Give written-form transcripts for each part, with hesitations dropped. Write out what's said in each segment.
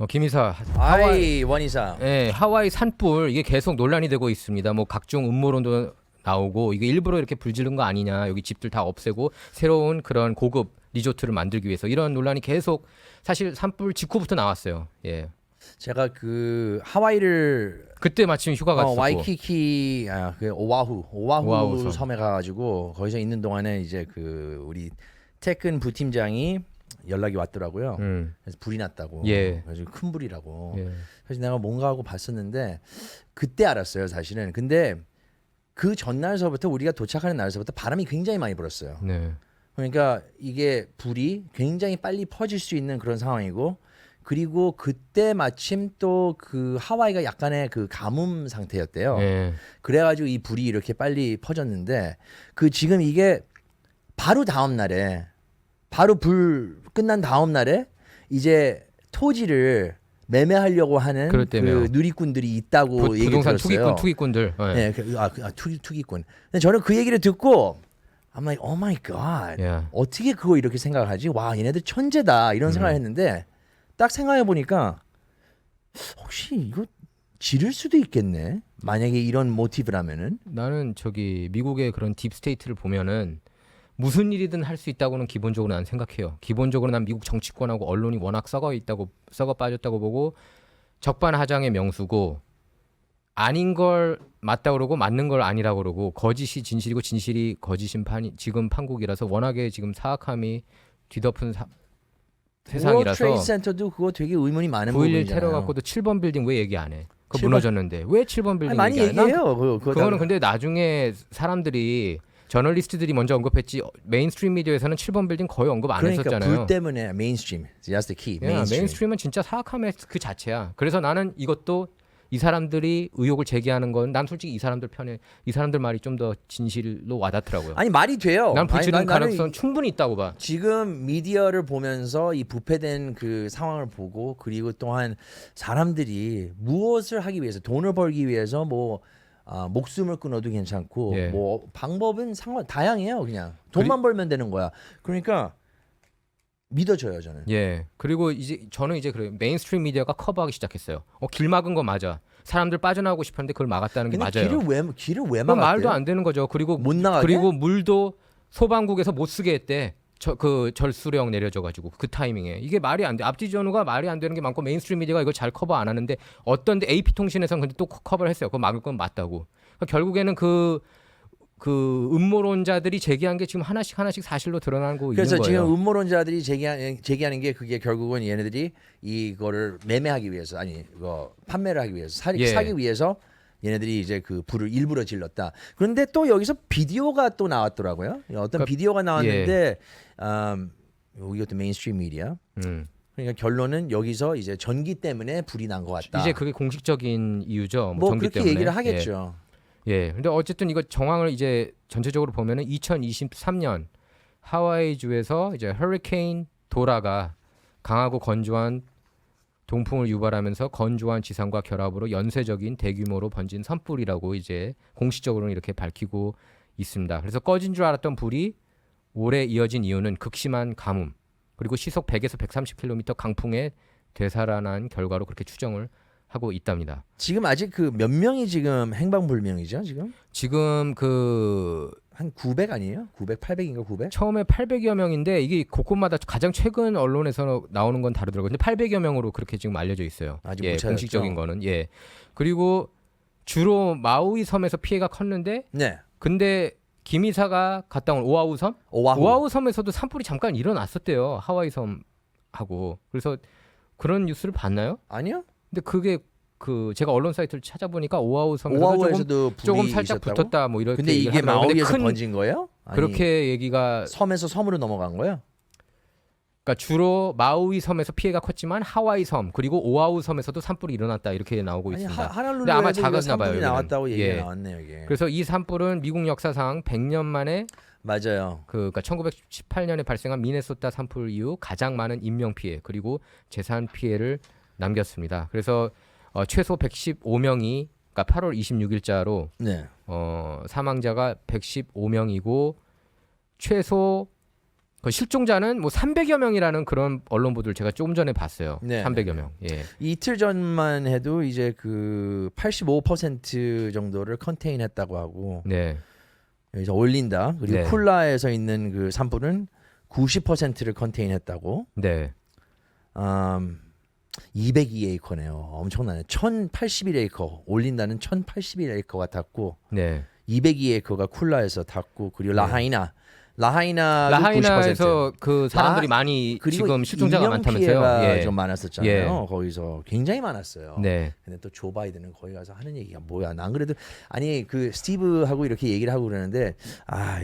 김이사 아이 원이사. 예, 하와이 산불 이게 계속 논란이 되고 있습니다. 뭐 각종 음모론도 나오고 이게 일부러 이렇게 불지른 거 아니냐, 여기 집들 다 없애고 새로운 그런 고급 리조트를 만들기 위해서 이런 논란이 계속 사실 산불 직후부터 나왔어요. 예. 제가 그 하와이를 그때 마침 휴가 갔었고 와이키키 그 오아후 오아후 섬에 가가지고 거기서 있는 동안에 이제 그 우리 태근 부팀장이 연락이 왔더라고요. 그래서 불이 났다고. 예. 그래서 큰 불이라고. 예. 그래서 내가 뭔가 하고 봤었는데 그때 알았어요, 사실은. 근데 그 전날서부터 우리가 도착하는 날서부터 바람이 굉장히 많이 불었어요. 네. 그러니까 이게 불이 굉장히 빨리 퍼질 수 있는 그런 상황이고, 그리고 그때 마침 또 그 하와이가 약간의 그 가뭄 상태였대요. 예. 그래가지고 이 불이 이렇게 빨리 퍼졌는데 그 지금 이게 바로 다음 날에 바로 불 끝난 다음 날에 이제 토지를 매매하려고 하는 그렇다며요. 그 누리꾼들이 있다고 얘기 부동산 들었어요. 투기꾼들. 예. 네, 투기꾼. 근데 저는 그 얘기를 듣고 I'm like, oh my god. 예. 어떻게 그거 이렇게 생각을 하지? 와, 얘네들 천재다. 이런 생각을 했는데 딱 생각해 보니까 혹시 이거 지를 수도 있겠네. 만약에 이런 모티브라면은. 나는 저기 미국의 그런 딥스테이트를 보면은 무슨 일이든 할 수 있다고는 기본적으로 난 생각해요. 기본적으로 난 미국 정치권하고 언론이 워낙 썩어 빠졌다고 보고 적반하장의 명수고 아닌 걸 맞다 그러고 맞는 걸 아니라 그러고 거짓이 진실이고 진실이 거짓인 지금 판국이라서 워낙에 지금 사악함이 뒤덮은 세상이라서 월드 트레이드 센터도 그거 되게 의문이 많은 9.11 부분이잖아요. 테러 갖고도 7번 빌딩 왜 얘기 안 해? 그거 7번 무너졌는데 왜 7번 빌딩 아니, 많이 얘기 안 해? 난 얘기해요. 그거는 근데 나중에 사람들이 저널리스트들이 먼저 언급했지 메인스트림 미디어에서는 7번 빌딩 거의 언급 안 그러니까 했었잖아요. 불 때문에 메인스트림. That's the key. 메인스트림은 진짜 사악함의 그 자체야. 그래서 나는 이것도 이 사람들이 의혹을 제기하는 건 난 솔직히 이 사람들 편에 이 사람들 말이 좀 더 진실로 와닿더라고요. 아니 말이 돼요. 난 불 지른 나는 가능성 충분히 있다고 봐. 지금 미디어를 보면서 이 부패된 그 상황을 보고 그리고 또한 사람들이 무엇을 하기 위해서 돈을 벌기 위해서 뭐 목숨을 끊어도 괜찮고 예. 뭐 방법은 다양해요. 그냥 돈만 벌면 되는 거야. 그러니까 믿어줘요 저는. 예. 그리고 이제 저는 이제 그래요. 메인스트림 미디어가 커버하기 시작했어요. 길 막은 거 맞아. 사람들 빠져나오고 싶었는데 그걸 막았다는 게 근데 맞아요. 길을 왜 그건 막았대요? 말도 안 되는 거죠. 그리고 못 나가게? 그리고 물도 소방국에서 못 쓰게 했대. 그 절수령 내려져가지고 그 타이밍에 이게 말이 안 돼. 앞뒤 전후가 말이 안 되는 게 많고 메인스트림 미디어가 이걸 잘 커버 안 하는데 어떤데 AP 통신에서는 근데 또 커버를 했어요. 그거 막을 건 맞다고. 그러니까 결국에는 그 음모론자들이 제기한 게 지금 하나씩 사실로 드러나고 그래서 있는 거예요. 지금 음모론자들이 제기하는 게 그게 결국은 얘네들이 이거를 매매하기 위해서 이거 판매를 하기 위해서 사기 위해서 얘네들이 이제 그 불을 일부러 질렀다. 그런데 또 여기서 비디오가 또 나왔더라고요. 어떤 비디오가 나왔는데 이것도 메인스트림 미디어. 그러니까 결론은 여기서 이제 전기 때문에 불이 난 것 같다. 이제 그게 공식적인 이유죠. 뭐 전기 그렇게 때문에. 얘기를 하겠죠. 예. 근데 어쨌든 이거 정황을 이제 전체적으로 보면은 2023년 하와이주에서 이제 허리케인 도라가 강하고 건조한 동풍을 유발하면서 건조한 지상과 결합으로 연쇄적인 대규모로 번진 산불이라고 이제 공식적으로는 이렇게 밝히고 있습니다. 그래서 꺼진 줄 알았던 불이 오래 이어진 이유는 극심한 가뭄 그리고 시속 100에서 130km 강풍에 되살아난 결과로 그렇게 추정을 하고 있답니다. 지금 아직 그 몇 명이 지금 행방불명이죠, 지금? 지금 한 900 아니에요? 900, 800인가 900? 처음에 800여 명인데 이게 곳곳마다 가장 최근 언론에서 나오는 건 다르더라고요. 근데 800여 명으로 그렇게 지금 알려져 있어요. 아직 예, 못 찾았죠? 공식적인 거는. 예. 그리고 주로 마우이 섬에서 피해가 컸는데 네. 근데 김 이사가 갔다 온 오아후 섬? 오아후 섬에서도 산불이 잠깐 일어났었대요. 하와이 섬하고. 그래서 그런 뉴스를 봤나요? 아니요. 근데 그게 제가 언론 사이트를 찾아보니까 오아후 섬에서도 조금 살짝 있었다고? 붙었다 뭐 이렇게 근데 얘기를 이게 하더라고요. 근데 마우이에서 번진 거예요? 아니, 그렇게 얘기가 섬에서 섬으로 넘어간 거예요? 그러니까 주로 마우이 섬에서 피해가 컸지만 하와이 섬 그리고 오아후 섬에서도 산불이 일어났다 이렇게 나오고 아니, 있습니다. 근데 하나루루에도 아마 작았나 봐요. 산불이 나왔다고 얘기가 예. 나왔네요, 이게. 그래서 이 산불은 미국 역사상 100년 만에 맞아요. 그러니까 1918년에 발생한 미네소타 산불 이후 가장 많은 인명 피해 그리고 재산 피해를 남겼습니다. 그래서 최소 115명이 그러니까 8월 26일자로 네. 사망자가 115명이고 최소 그 실종자는 뭐 300여 명이라는 그런 언론 보도를 제가 조금 전에 봤어요. 네. 300여 명. 예. 이틀 전만 해도 이제 그 85% 정도를 컨테인했다고 하고 네. 여기서 올린다. 그리고 네. 쿨라에서 있는 그 산불은 90%를 컨테인했다고. 네. 202에이커네요. 엄청나네. 1081에이커 올린다는 1081에이커가 탔고 네. 202에이커가 쿨라에서 탔고 그리고 라하이나 라하이나에서 그 사람들이 많이 그리고 지금 실종자가 인명 많다면서요. 피해가 예. 좀 많았었잖아요. 예. 거기서 굉장히 많았어요. 네. 근데 또 조 바이든은 거기 가서 하는 얘기가 뭐야? 난 그래도 아니 그 스티브하고 이렇게 얘기를 하고 그러는데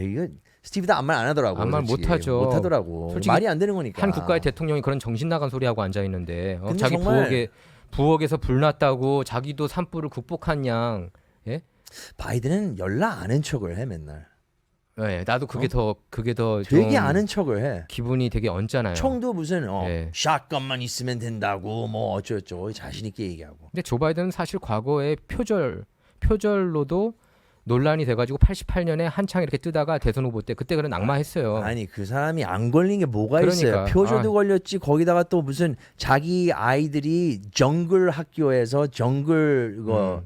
이거 스티브도 아무 말 안 하더라고. 아무 말 못하죠. 못하더라고. 솔직히 말이 안 되는 거니까. 한 국가의 대통령이 그런 정신 나간 소리 하고 앉아 있는데 근데 자기 정말- 부엌에서 불 났다고 자기도 산불을 극복한 양. 예? 바이든은 연락 아는 척을 해 맨날. 네, 나도 그게 더 되게 좀 아는 척을 해. 기분이 되게 얹잖아요. 총도 무슨 예. 샷건만 있으면 된다고 뭐 어쩌고저쩌고 자신 있게 얘기하고. 근데 조 바이든은 사실 과거에 표절로도 논란이 돼가지고 88년에 한창 이렇게 뜨다가 대선 후보 때 그때 그런 낙마했어요. 아니 그 사람이 안 걸린 게 뭐가 그러니까. 있어요. 표절도 걸렸지. 거기다가 또 무슨 자기 아이들이 정글 학교에서 정글 이거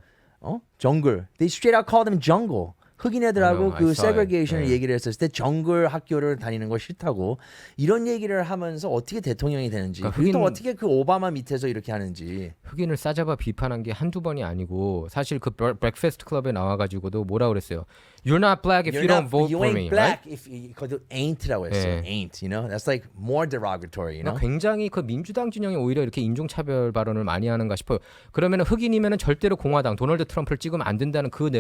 정글. They straight out call them jungle. 흑인 애들하고 I 그 saw it. 세그레게이션을 네. 얘기를 했었을 때 정글 학교를 다니는 거 싫다고 이런 얘기를 하면서 어떻게 대통령이 되는지 그러니까 그게 또 흑인- 어떻게 그 오바마 밑에서 이렇게 하는지. 흑인을 싸잡아 비판한 게 한두 번이 아니고 사실 그 브렉패스트 클럽에 나와가지고도 뭐라 그랬어요. You're not black if you don't vote you for ain't me. black Right? if 그것도 ain't라고 했어요. 네. ain't, you know, that's like more derogatory, you know. 굉장히 그 민주당 진영이 오히려 이렇게 인종차별 발언을 많이 하는가 싶어요. 그러면 흑인이면 절대로 공화당 도널드 트럼프를 찍으면 안 된다는 그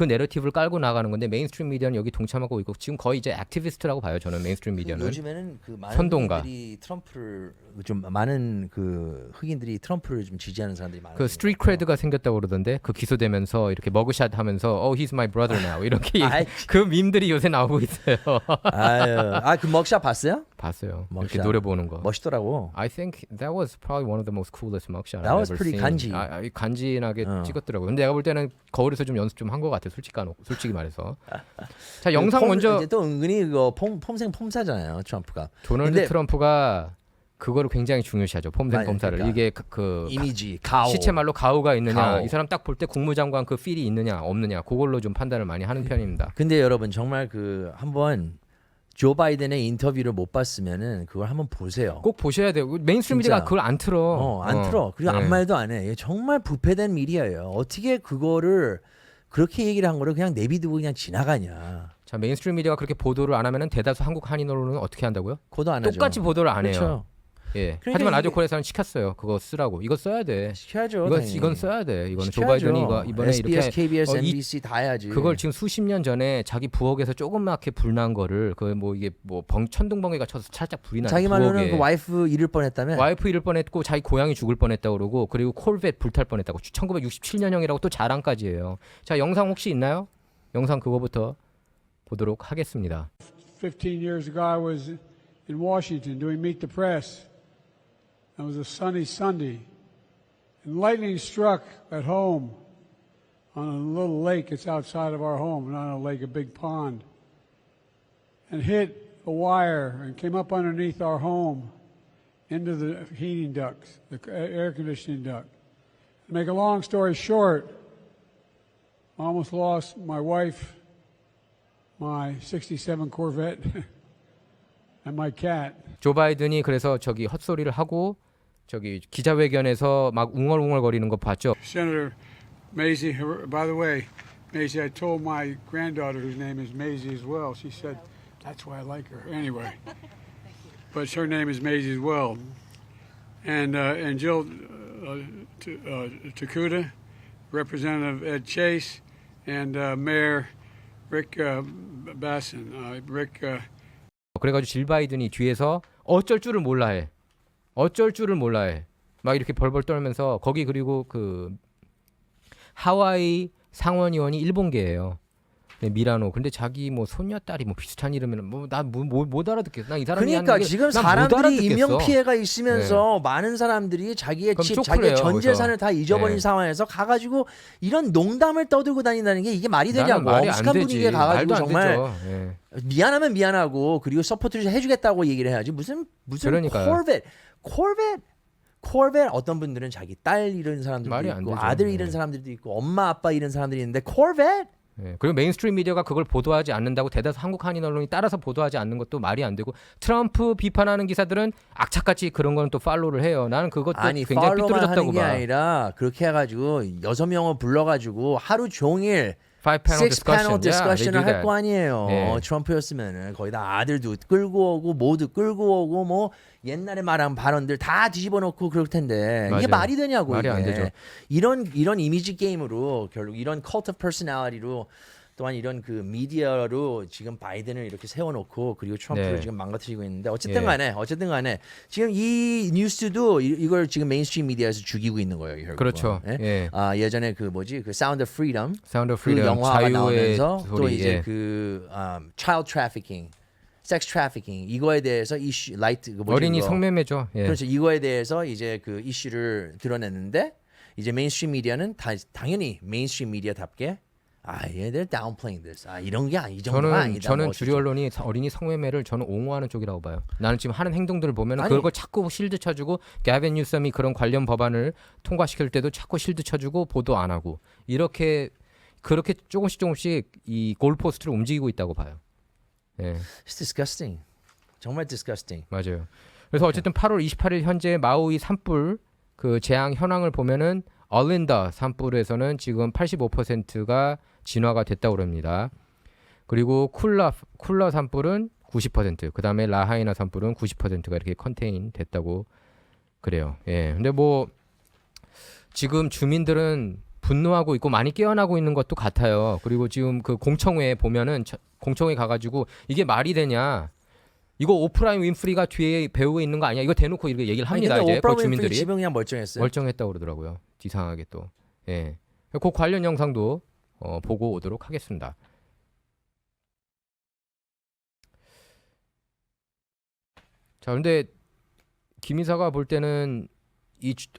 내러티브를 깔고 나가는 건데 메인스트림 미디어는 여기 동참하고 있고 지금 거의 이제 액티비스트라고 봐요. 저는 메인스트림 미디어는. 요즘에는 그 많은 선동가. 흑인들이 트럼프를 좀 많은 그 흑인들이 트럼프를 좀 지지하는 사람들이 많아요. 그 스트리트 크레드가 생겼다고 그러던데 그 기소되면서 이렇게 머그샷 하면서 he's my brother now 이렇게 아이, 그 밈들이 요새 나오고 있어요. 아유, 그 먹샷 봤어요? 봤어요. 머그샷. 이렇게 노래 보는 거. 멋있더라고. I think that was probably one of the most coolest mugshot That I've was ever pretty seen. 간지. 간지나게 어. 찍었더라고요. 근데 내가 볼 때는 거울에서 좀 연습 좀 한 것 같아. 솔직히 말해서. 자 영상 먼저 이제 또 은근히 그거 폼생 폼사잖아요, 트럼프가. 도널드 근데- 트럼프가 그거를 굉장히 중요시하죠. 폼생 아니, 폼사를. 그러니까 이게 그 이미지, 가오. 시체 말로 가오가 있느냐, 가오. 이 사람 딱 볼 때 국무장관 그 필이 있느냐 없느냐, 그걸로 좀 판단을 많이 하는 편입니다. 근데 여러분 정말 그 한번 조 바이든의 인터뷰를 못 봤으면은 그걸 한번 보세요. 꼭 보셔야 돼요. 메인스트림 진짜. 미디어가 그걸 안 틀어. 안 틀어. 그리고 네. 아무 말도 안 해. 얘 정말 부패된 미디어예요. 어떻게 그거를 그렇게 얘기를 한 거를 그냥 내비두고 그냥 지나가냐. 자 메인스트림 미디어가 그렇게 보도를 안 하면은 대다수 한국 한인 언론은 어떻게 한다고요? 그것도 안 하죠. 똑같이 보도를 안 해요. 그렇죠. 예. 그러니까 하지만 이게- 라디오콜에서는 시켰어요. 그거 쓰라고. 이거 써야 돼. 시켜야죠. 당연히. 이건 써야 돼. 이거는 조 시켜야죠. 바이든이 이번에 SBS, 이렇게 KBS, 이- MBC 다 해야지. 그걸 지금 수십 년 전에 자기 부엌에서 조그맣게 불난 거를 그 뭐 이게 뭐 천둥번개가 쳐서 살짝 불이 나. 자기 말로는 그 와이프 잃을 뻔했다며. 와이프 잃을 뻔했고 자기 고양이 죽을 뻔했다고 그러고 그리고 콜벳 불탈 뻔했다고 1967년형이라고 또 자랑까지 해요. 자 영상 혹시 있나요? 영상 그거부터 보도록 하겠습니다. 15 years ago, I was in Washington doing Meet the Press. It was a sunny Sunday. And lightning struck at home on a little lake that's outside of our home, not a lake, a big pond, and hit a wire and came up underneath our home into the heating ducts, the air conditioning duct. To make a long story short, I almost lost my wife, my 67 Corvette, and my cat. 조 바이든이 그래서 저기 헛소리를 하고 저기 기자회견에서 막 웅얼웅얼거리는 거 봤죠? Senator Mazie, by the way, Mazie, I told my granddaughter, whose name is Mazie as well, she said, that's why I like her. Anyway, but her name is Mazie as well. And Jill Takuda, Representative Ed Chase, and Mayor Rick Bassin. 그래가지고 질 바이든이 뒤에서 어쩔 줄을 몰라 해. 어쩔 줄을 몰라 해. 막 이렇게 벌벌 떨면서 거기 그리고 그 하와이 상원의원이 일본계예요. 네, 미라노. 근데 자기 뭐 손녀딸이 뭐 비슷한 이름이면 뭐 나 못 알아듣겠어. 난 이 사람이 그러니까 하는 얘기 지금 난못 사람들이 알아듣겠어. 인명 피해가 있으면서 많은 사람들이 자기의 그럼 집, 쪼크래요, 자기의 전 거기서. 재산을 다 잊어버린 네. 상황에서 가가지고 이런 농담을 떠들고 다닌다는 게 이게 말이 나는 되냐고. 말이 안 엄숙한 되지. 분위기에 가가지고 말도 안 정말 되죠. 예. 미안하면 미안하고 그리고 서포트를 해주겠다고 얘기를 해야지. 무슨 그러니까요. 코르벳 어떤 분들은 자기 딸 잃은 사람들도 말이 안 있고 되죠. 아들 잃은 네. 사람들도 있고 엄마 아빠 잃은 사람들이 있는데 코르벳 예. 그리고 메인스트림 미디어가 그걸 보도하지 않는다고 대다수 한국 한인 언론이 따라서 보도하지 않는 것도 말이 안 되고 트럼프 비판하는 기사들은 악착같이 그런 거는 또 팔로우를 해요. 나는 그것도 아니 굉장히 팔로우만 삐뚤어졌다고 하는 게 봐. 아니라 그렇게 해가지고 6명을 불러가지고 하루 종일 Five panel six panel discussion. discussion을 할 거 아니에요. 네. 트럼프였으면은 거의 다 아들도 끌고 오고 모두 끌고 오고 뭐 옛날에 말한 발언들 다 뒤집어 놓고 그럴 텐데 이게 맞아요. 말이 되냐고. 말이 이게. 안 되죠. 이런 이미지 게임으로 결국 이런 cult of personality로 또한 이런 그 미디어로 지금 바이든을 이렇게 세워놓고 그리고 트럼프를 네. 지금 망가뜨리고 있는데 예. 어쨌든 간에 지금 이 뉴스도 이걸 지금 메인스트림 미디어에서 죽이고 있는 거예요. 결국은. 그렇죠. 예? 예. 예전에 그 뭐지 그 사운드 오브 프리덤 사운드 오브 그 프리덤 영화가 자유의 나오면서 또 소리. 이제 예. 그 child trafficking, sex trafficking 이거에 대해서 이슈 라이트 그 뭐지 어린이 그거. 성매매죠. 예. 그렇죠. 이거에 대해서 이제 그 이슈를 드러냈는데 이제 메인스트림 미디어는 당연히 메인스트림 미디어답게 얘들 downplaying this. 이런 게 이 정도가 아니다. 저는 뭐 주류 언론이 어린이 성매매를 저는 옹호하는 쪽이라고 봐요. 나는 지금 하는 행동들을 보면 아니. 그걸 자꾸 실드 쳐주고 게빈 뉴섬이 그런 관련 법안을 통과시킬 때도 자꾸 실드 쳐주고 보도 안 하고 그렇게 조금씩 이 골포스트를 움직이고 있다고 봐요. 예, It's disgusting. 정말 disgusting. 맞아요. 그래서 어쨌든 8월 28일 현재 마우이 산불 그 재앙 현황을 보면은 얼린다 산불에서는 지금 85%가 진화가 됐다고 그럽니다. 그리고 쿨러 산불은 90%, 그다음에 라하이나 산불은 90%가 이렇게 컨테인 됐다고 그래요. 예. 근데 뭐 지금 주민들은 분노하고 있고 많이 깨어나고 있는 것도 같아요. 그리고 지금 그 공청회에 보면은 공청회 가가지고 이게 말이 되냐? 이거 오프라 윈프리가 뒤에 배우에 있는 거 아니야? 이거 대놓고 이렇게 얘기를 합니다. 근데 이제 오프라 그 윈프리 주민들이 집은 그냥 멀쩡했어요. 멀쩡했다고 그러더라고요. 이상하게 또. 예. 그 관련 영상도 보고 오도록 하겠습니다. 자, 근데 김 이사가 볼 때는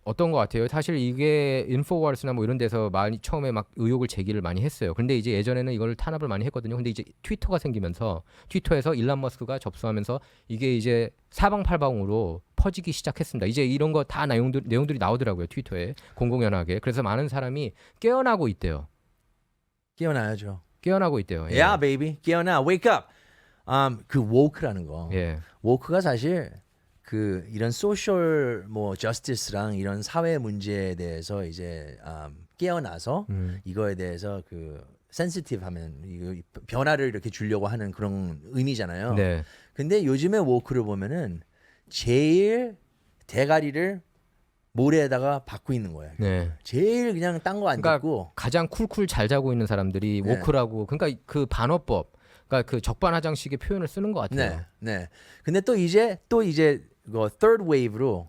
어떤 것 같아요? 사실 이게 인포워스나 뭐 이런 데서 많이 처음에 막 의혹을 제기를 많이 했어요. 근데 이제 예전에는 이걸 탄압을 많이 했거든요. 근데 이제 트위터가 생기면서 트위터에서 일론 머스크가 접수하면서 이게 이제 사방팔방으로 퍼지기 시작했습니다. 이제 이런 거 다 내용들이 나오더라고요. 트위터에 공공연하게. 그래서 많은 사람이 깨어나고 있대요. 깨어나야죠. 깨어나고 있대요. 예. Yeah, baby. 깨어나. Wake up. 그 woke라는 거. 예. woke가 사실 그 이런 소셜 뭐 저스티스랑 이런 사회 문제에 대해서 이제 깨어나서 이거에 대해서 그 센시티브하면 이거 변화를 이렇게 주려고 하는 그런 의미잖아요. 네. 근데 요즘에 woke를 보면은 제일 대가리를 모래에다가 박고 있는 거예요. 네. 제일 그냥 딴 거 안 그러니까 듣고 가장 쿨쿨 잘 자고 있는 사람들이 네. 워크라고 그러니까 그 반어법 그러니까 그 적반하장식의 표현을 쓰는 것 같아요. 네, 네. 근데 또 이제 그 third wave로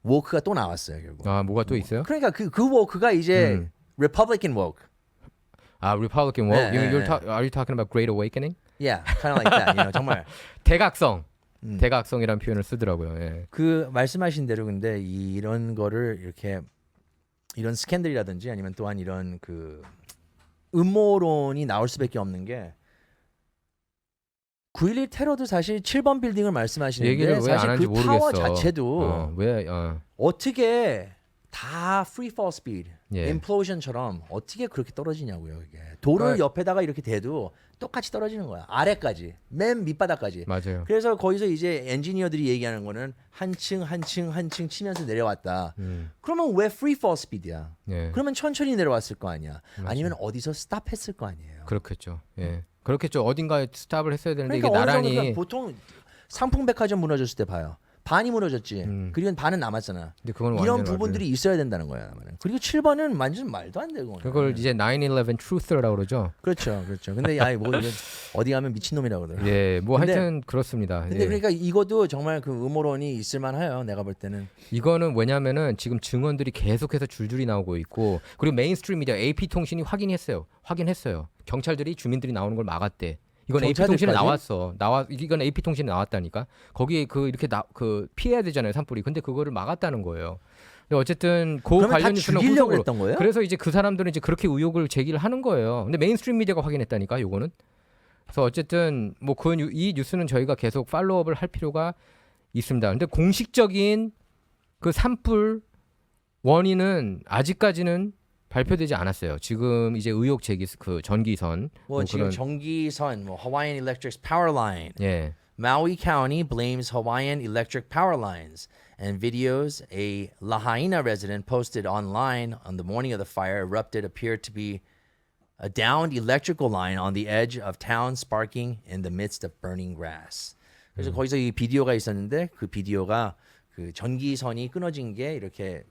woke가 또 나왔어요 결국. 아 뭐가 또 있어요? 그러니까 그 woke가 이제 Republican woke. 아 Republican woke. 네, 네, Are you talking about Great Awakening? Yeah, kind of like that. 정말 대각성. 대각성이라는 표현을 쓰더라고요. 예. 그 말씀하신 대로 근데 이런 거를 이렇게 이런 스캔들이라든지 아니면 또한 이런 그 음모론이 나올 수밖에 없는 게 9.11 테러도 사실 7번 빌딩을 말씀하시는데 얘기를 왜 안 사실 하는지 그 모르겠어. 타워 자체도 어떻게 다 free fall speed, 예. implosion처럼 어떻게 그렇게 떨어지냐고요. 이게 돌을 그러니까- 옆에다가 이렇게 대도 똑같이 떨어지는 거야. 아래까지, 맨 밑바닥까지. 맞아요. 그래서 거기서 이제 엔지니어들이 얘기하는 거는 한 층 치면서 내려왔다. 그러면 왜 free fall speed야? 예. 그러면 천천히 내려왔을 거 아니야. 맞아요. 아니면 어디서 스탑했을 거 아니에요. 그렇겠죠. 예. 그렇겠죠. 어딘가에 스탑을 했어야 되는데 그러니까 이게 어느 정도 나란히 보통 상품백화점 무너졌을 때 봐요. 반이 무너졌지. 그리고 반은 남았잖아. 근데 그건 이런 완전 부분들이 있어야 된다는 거야. 그리고 7번은 완전 말도 안 되고. 그걸 이제 9/11 truther라고 그러죠. 그렇죠. 근데 야, 뭐 이거 어디 가면 미친놈이라고 그러더라. 예, 뭐 근데- 하여튼 그렇습니다. 근데 예. 그러니까 이것도 정말 그 음모론이 있을 만해요. 내가 볼 때는. 이거는 왜냐면은 지금 증언들이 계속해서 줄줄이 나오고 있고 그리고 메인스트림 미디어 AP 통신이 확인했어요. 경찰들이 주민들이 나오는 걸 막았대. 이건 AP 통신에 경찰들까지? 나왔어. 이건 AP 통신에 나왔다니까. 거기에 그 이렇게 그 피해야 되잖아요, 산불이. 근데 그거를 막았다는 거예요. 근데 어쨌든 그 그러면 다 관련 뉴스는 죽이려고 후속으로. 했던 거예요? 그래서 이제 그 사람들은 이제 그렇게 의혹을 제기를 하는 거예요. 근데 메인스트림 미디어가 확인했다니까, 요거는. 그래서 어쨌든 뭐 이 뉴스는 저희가 계속 팔로우업을 할 필요가 있습니다. 근데 공식적인 그 산불 원인은 아직까지는 발표되지 않았어요. 지금 이제 의혹 제기 그 전기선 뭐 지금 그런 전기선, 뭐 Hawaiian Electric's power line. 예. Maui County blames Hawaiian Electric power lines, and videos a Lahaina resident posted online on the morning of the fire erupted appeared to be a downed electrical line on the edge of town sparking in the midst of burning grass. 그래서 거기서 이 비디오가 있었는데 그 비디오가 그 전기선이 끊어진 게 이렇게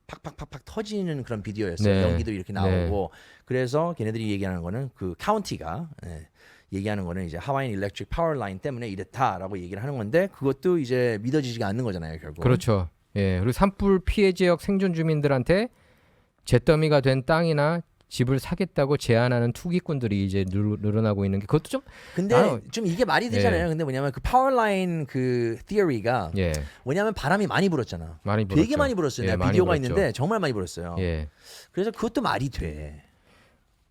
팍팍팍팍 터지는 그런 비디오였어요. 네. 연기도 이렇게 나오고 그래서 걔네들이 얘기하는 거는 그 카운티가 얘기하는 거는 이제 하와이안 일렉트릭 파워 라인 때문에 이랬다라고 얘기를 하는 건데 그것도 이제 믿어지지가 않는 거잖아요, 결국. 그렇죠. 예. 그리고 산불 피해 지역 생존 주민들한테 잿더미가 된 땅이나 집을 사겠다고 제안하는 투기꾼들이 이제 늘어나고 있는 게 그것도 좀 근데 좀 이게 말이 되잖아요. 근데 뭐냐면 그 파워 라인 그 theory가 예. 뭐냐면 바람이 많이 불었잖아. 많이 되게 불었죠. 많이 불었어요. 예, 내가 많이 비디오가 불었죠. 있는데 정말 많이 불었어요. 예. 그래서 그것도 말이 돼.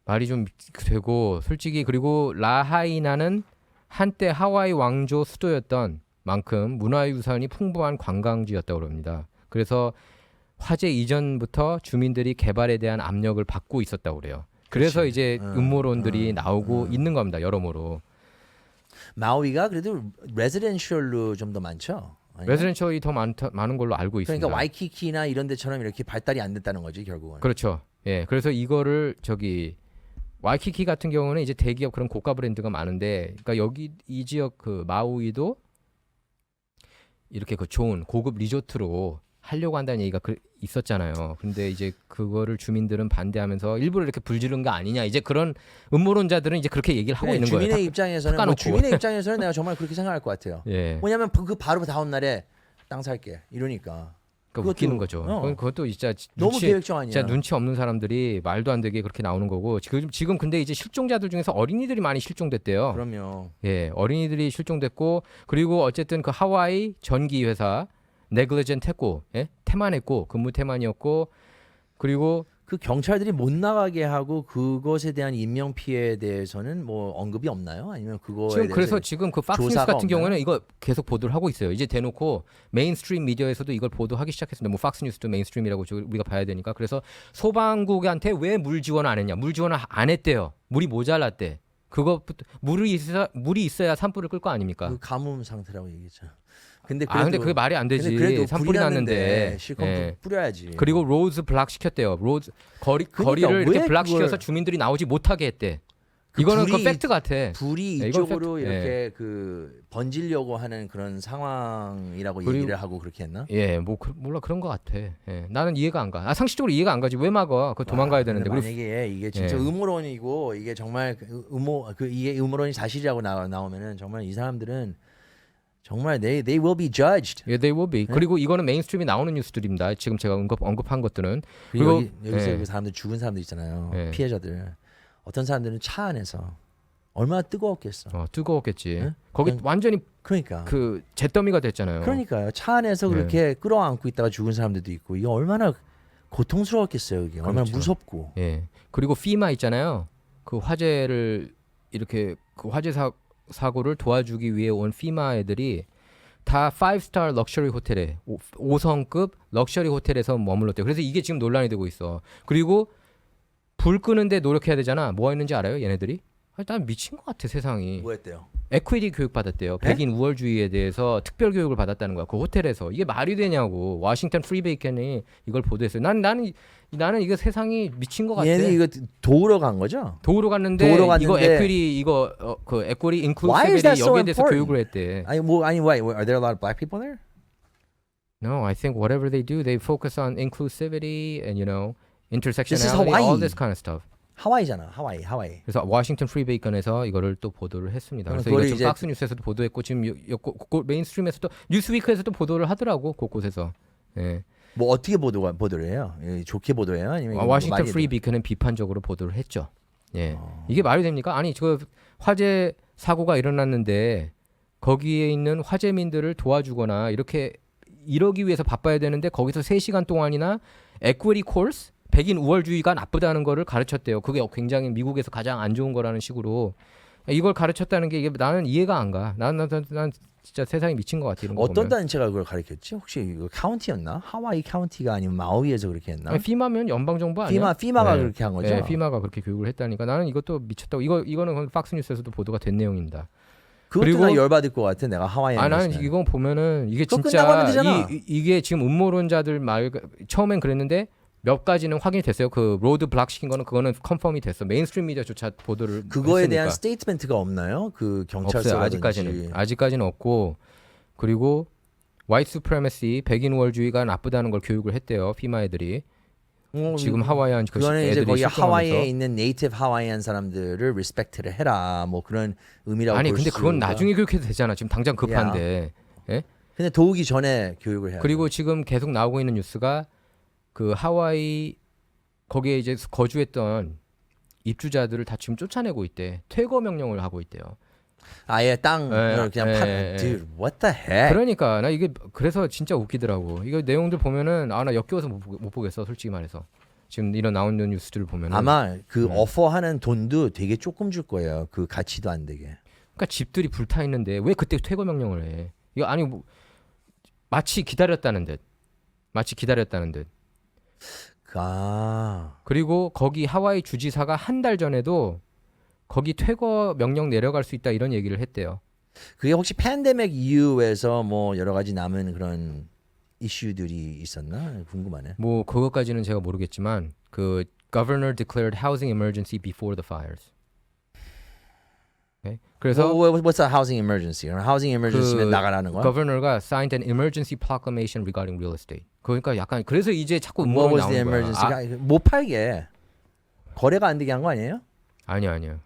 말이 좀 되고 솔직히 그리고 라하이나는 한때 하와이 왕조 수도였던 만큼 문화유산이 풍부한 관광지였다고 합니다. 그래서 화재 이전부터 주민들이 개발에 대한 압력을 받고 있었다고 그래요. 그래서 그렇지. 이제 음모론들이 나오고 있는 겁니다. 여러모로. 마우이가 그래도 레지던셜로 좀 더 많죠. 아니면? 레지던셜이 더 많은 걸로 알고 있습니다. 그러니까 와이키키나 이런 데처럼 이렇게 발달이 안 됐다는 거지, 결국은. 그렇죠. 예. 그래서 이거를 와이키키 같은 경우는 이제 대기업 그런 고가 브랜드가 많은데, 그러니까 여기 이 지역 그 마우이도 이렇게 그 좋은 고급 리조트로 하려고 한다는 얘기가 있었잖아요. 근데 이제 그거를 주민들은 반대하면서 일부러 이렇게 불지른 거 아니냐. 이제 그런 음모론자들은 이제 그렇게 얘기를 하고 있는 거예요. 주민의 입장에서는 깎아놓고. 주민의 입장에서는 내가 정말 그렇게 생각할 것 같아요. 예. 뭐냐면 그 바로 다음 날에 땅 살게 이러니까. 그러니까 웃기는 거죠. 어. 그것도 진짜 너무 계획적 아니야. 진짜 눈치 없는 사람들이 말도 안 되게 그렇게 나오는 거고 지금 근데 이제 실종자들 중에서 어린이들이 많이 실종됐대요. 그럼요. 예, 어린이들이 실종됐고 그리고 어쨌든 그 하와이 전기 회사 네글리전트 했고, 예? 태만했고 근무 태만이었고 그리고 그 경찰들이 못 나가게 하고 그것에 대한 인명 피해에 대해서는 뭐 언급이 없나요? 아니면 그거에 지금 대해서 그래서 지금 그 팍스뉴스 조사가 같은 없나요? 경우는 이거 계속 보도를 하고 있어요. 이제 대놓고 메인스트림 미디어에서도 이걸 보도하기 시작했습니다. 뭐 팍스뉴스도 메인스트림이라고 우리가 봐야 되니까. 그래서 소방국한테 왜 물 지원 안 했냐? 물 지원을 안 했대요. 물이 모자랐대. 그것부터 물이 있어야 산불을 끌 거 아닙니까? 그 가뭄 상태라고 얘기했죠. 근데 근데 그게 말이 안 되지. 근데 그래도 산불이 났는데. 실컷 예. 뿌려야지. 그리고 로즈 블락 시켰대요. 그러니까 거리를 이렇게 왜 블락 그걸- 시켜서 주민들이 나오지 못하게 했대. 그 이거는 불이- 그 팩트 같아. 불이 네, 이건 이쪽으로 팩트- 이렇게 그 번지려고 하는 그런 상황이라고 그리고- 얘기를 하고 그렇게 했나? 예, 뭐 몰라 그런 것 같아. 예, 나는 이해가 안 가. 상식적으로 이해가 안 가지. 왜 막아? 그 도망가야 되는데. 근데 그리고 만약에 이게 진짜 예. 음모론이고 이게 정말 이게 음모론이 사실이라고 나오면은 정말 이 사람들은 정말 they will be judged. 예, they will be. 그리고 이거는 메인스트림이 나오는 뉴스들입니다. 지금 제가 언급한 것들은. 그리고 그리고- 여기서 예. 그 사람들 죽은 사람들 있잖아요. 예. 피해자들. 어떤 사람들은 차 안에서 얼마나 뜨거웠겠어. 뜨거웠겠지. 예? 거기 그냥- 완전히 그러니까. 그 잿더미가 됐잖아요. 그러니까요. 차 안에서 예. 그렇게 끌어안고 있다가 죽은 사람들도 있고 이게 얼마나 고통스러웠겠어요. 이게 얼마나 그렇죠. 무섭고. 예. 그리고 피마 있잖아요. 그 화재를 이렇게 그 화재 사고를 도와주기 위해 온 피마 애들이 다 5스타 럭셔리 호텔에 5성급 럭셔리 호텔에서 머물렀대요. 그래서 이게 지금 논란이 되고 있어. 그리고 불 끄는데 노력해야 되잖아. 뭐 했는지 알아요? 얘네들이? 난 미친 것 같아 세상이. 뭐였대요? 에퀴티 교육 받았대요. 네? 백인 우월주의에 대해서 특별 교육을 받았다는 거야. 그 호텔에서. 이게 말이 되냐고. 워싱턴 프리베이컨이 이걸 보도했어요. 나는 이거 세상이 미친 것 같아. 얘네 이거 도우러 간 거죠? 도우러 갔는데 이거 에퀴티 그 에퀴티 Why is that 인클루시브이 so 여기에 대해서 important? 교육을 했대. 아니 why are there a lot of black people there? No, I think whatever they do, they focus on inclusivity and This is intersectionality, all Hawaii. this kind of stuff. 하와이잖아. 하와이. 그래서 워싱턴 프리 베이컨에서 이거를 또 보도를 했습니다. 그래서 그거를 이거 이제 좀 박스 뉴스에서도 보도했고 지금 메인스트림에서도 뉴스위크에서도 보도를 하더라고 곳곳에서. 예. 뭐 어떻게 보도를 해요? 좋게 보도해요? 아니면 뭐 워싱턴 많이 프리 베이컨은 비판적으로 보도를 했죠. 예. 이게 말이 됩니까? 아니 저 화재 사고가 일어났는데 거기에 있는 화재민들을 도와주거나 이러기 위해서 바빠야 되는데 거기서 3시간 동안이나 에퀴티 코스 백인 우월주의가 나쁘다는 거를 가르쳤대요. 그게 굉장히 미국에서 가장 안 좋은 거라는 식으로 이걸 가르쳤다는 게 이게 나는 이해가 안 가. 난 진짜 세상이 미친 것 같아 이런 거 어떤 보면. 단체가 그걸 가르쳤지? 혹시 이거 카운티였나? 하와이 카운티가 아니면 마우이에서 그렇게 했나? 아니, 피마면 연방 정부 아니야? 피마가 네. 그렇게 한 거죠? 네, 피마가 그렇게 교육을 했다니까 나는 이것도 미쳤다고. 이거는 박스 뉴스에서도 보도가 된 내용입니다. 그것도 그리고- 나 열받을 것 같아. 내가 하와이에. 나는 이거 보면은 이게 그거 진짜 끝나고 하면 되잖아. 이게 지금 음모론자들 말 처음엔 그랬는데 몇 가지는 확인이 됐어요. 그 로드 블락 시킨 거는 그거는 컨펌이 됐어. 메인스트림 미디어조차 보도를 그거에 대한 했으니까. 스테이트먼트가 없나요? 그 없어요. 경찰서라든지. 아직까지는 없고 그리고 화이트 수프레머시 백인 우월주의가 나쁘다는 걸 교육을 했대요. 피마 애들이. 지금 하와이안 그거는 이제 애들이 거기 실종하면서. 하와이에 있는 네이티브 하와이안 사람들을 리스펙트를 해라. 뭐 그런 의미라고 아니 볼 근데 그건 수가. 나중에 교육해도 되잖아. 지금 당장 급한데. 근데 도우기 전에 교육을 해야 그리고 지금 계속 나오고 있는 뉴스가 그 하와이 거기에 이제 거주했던 입주자들을 다 지금 쫓아내고 있대. 퇴거 명령을 하고 있대요. 아예 땅을 그냥 Dude, what the heck? 그러니까 나 이게 그래서 진짜 웃기더라고. 이거 내용들 보면은 나 역겨워서 못 보겠어. 솔직히 말해서. 지금 이런 나오는 뉴스들을 보면은 아마 그 오퍼하는 돈도 되게 조금 줄 거예요. 그 가치도 안 되게. 그러니까 집들이 불타 있는데 왜 그때 퇴거 명령을 해? 이거 아니 뭐 마치 기다렸다는 듯. 아. 그리고 거기 하와이 주지사가 한 달 전에도 거기 퇴거 명령 내려갈 수 있다 이런 얘기를 했대요. 그게 혹시 팬데믹 이후에서 뭐 여러 가지 남은 그런 이슈들이 있었나 궁금하네. 뭐 그것까지는 제가 모르겠지만 그 Governor declared housing emergency before the fires. 네? 그래서 What's a housing emergency? housing emergency면 나가라는 거야? Governor가 signed an emergency proclamation regarding real estate. 그러니까 약간 그래서 이제 자꾸 What 음모론이 was the 나오는 거야. emergency가 못 팔게 거래가 안 되게 한 거 아니에요? 아니요.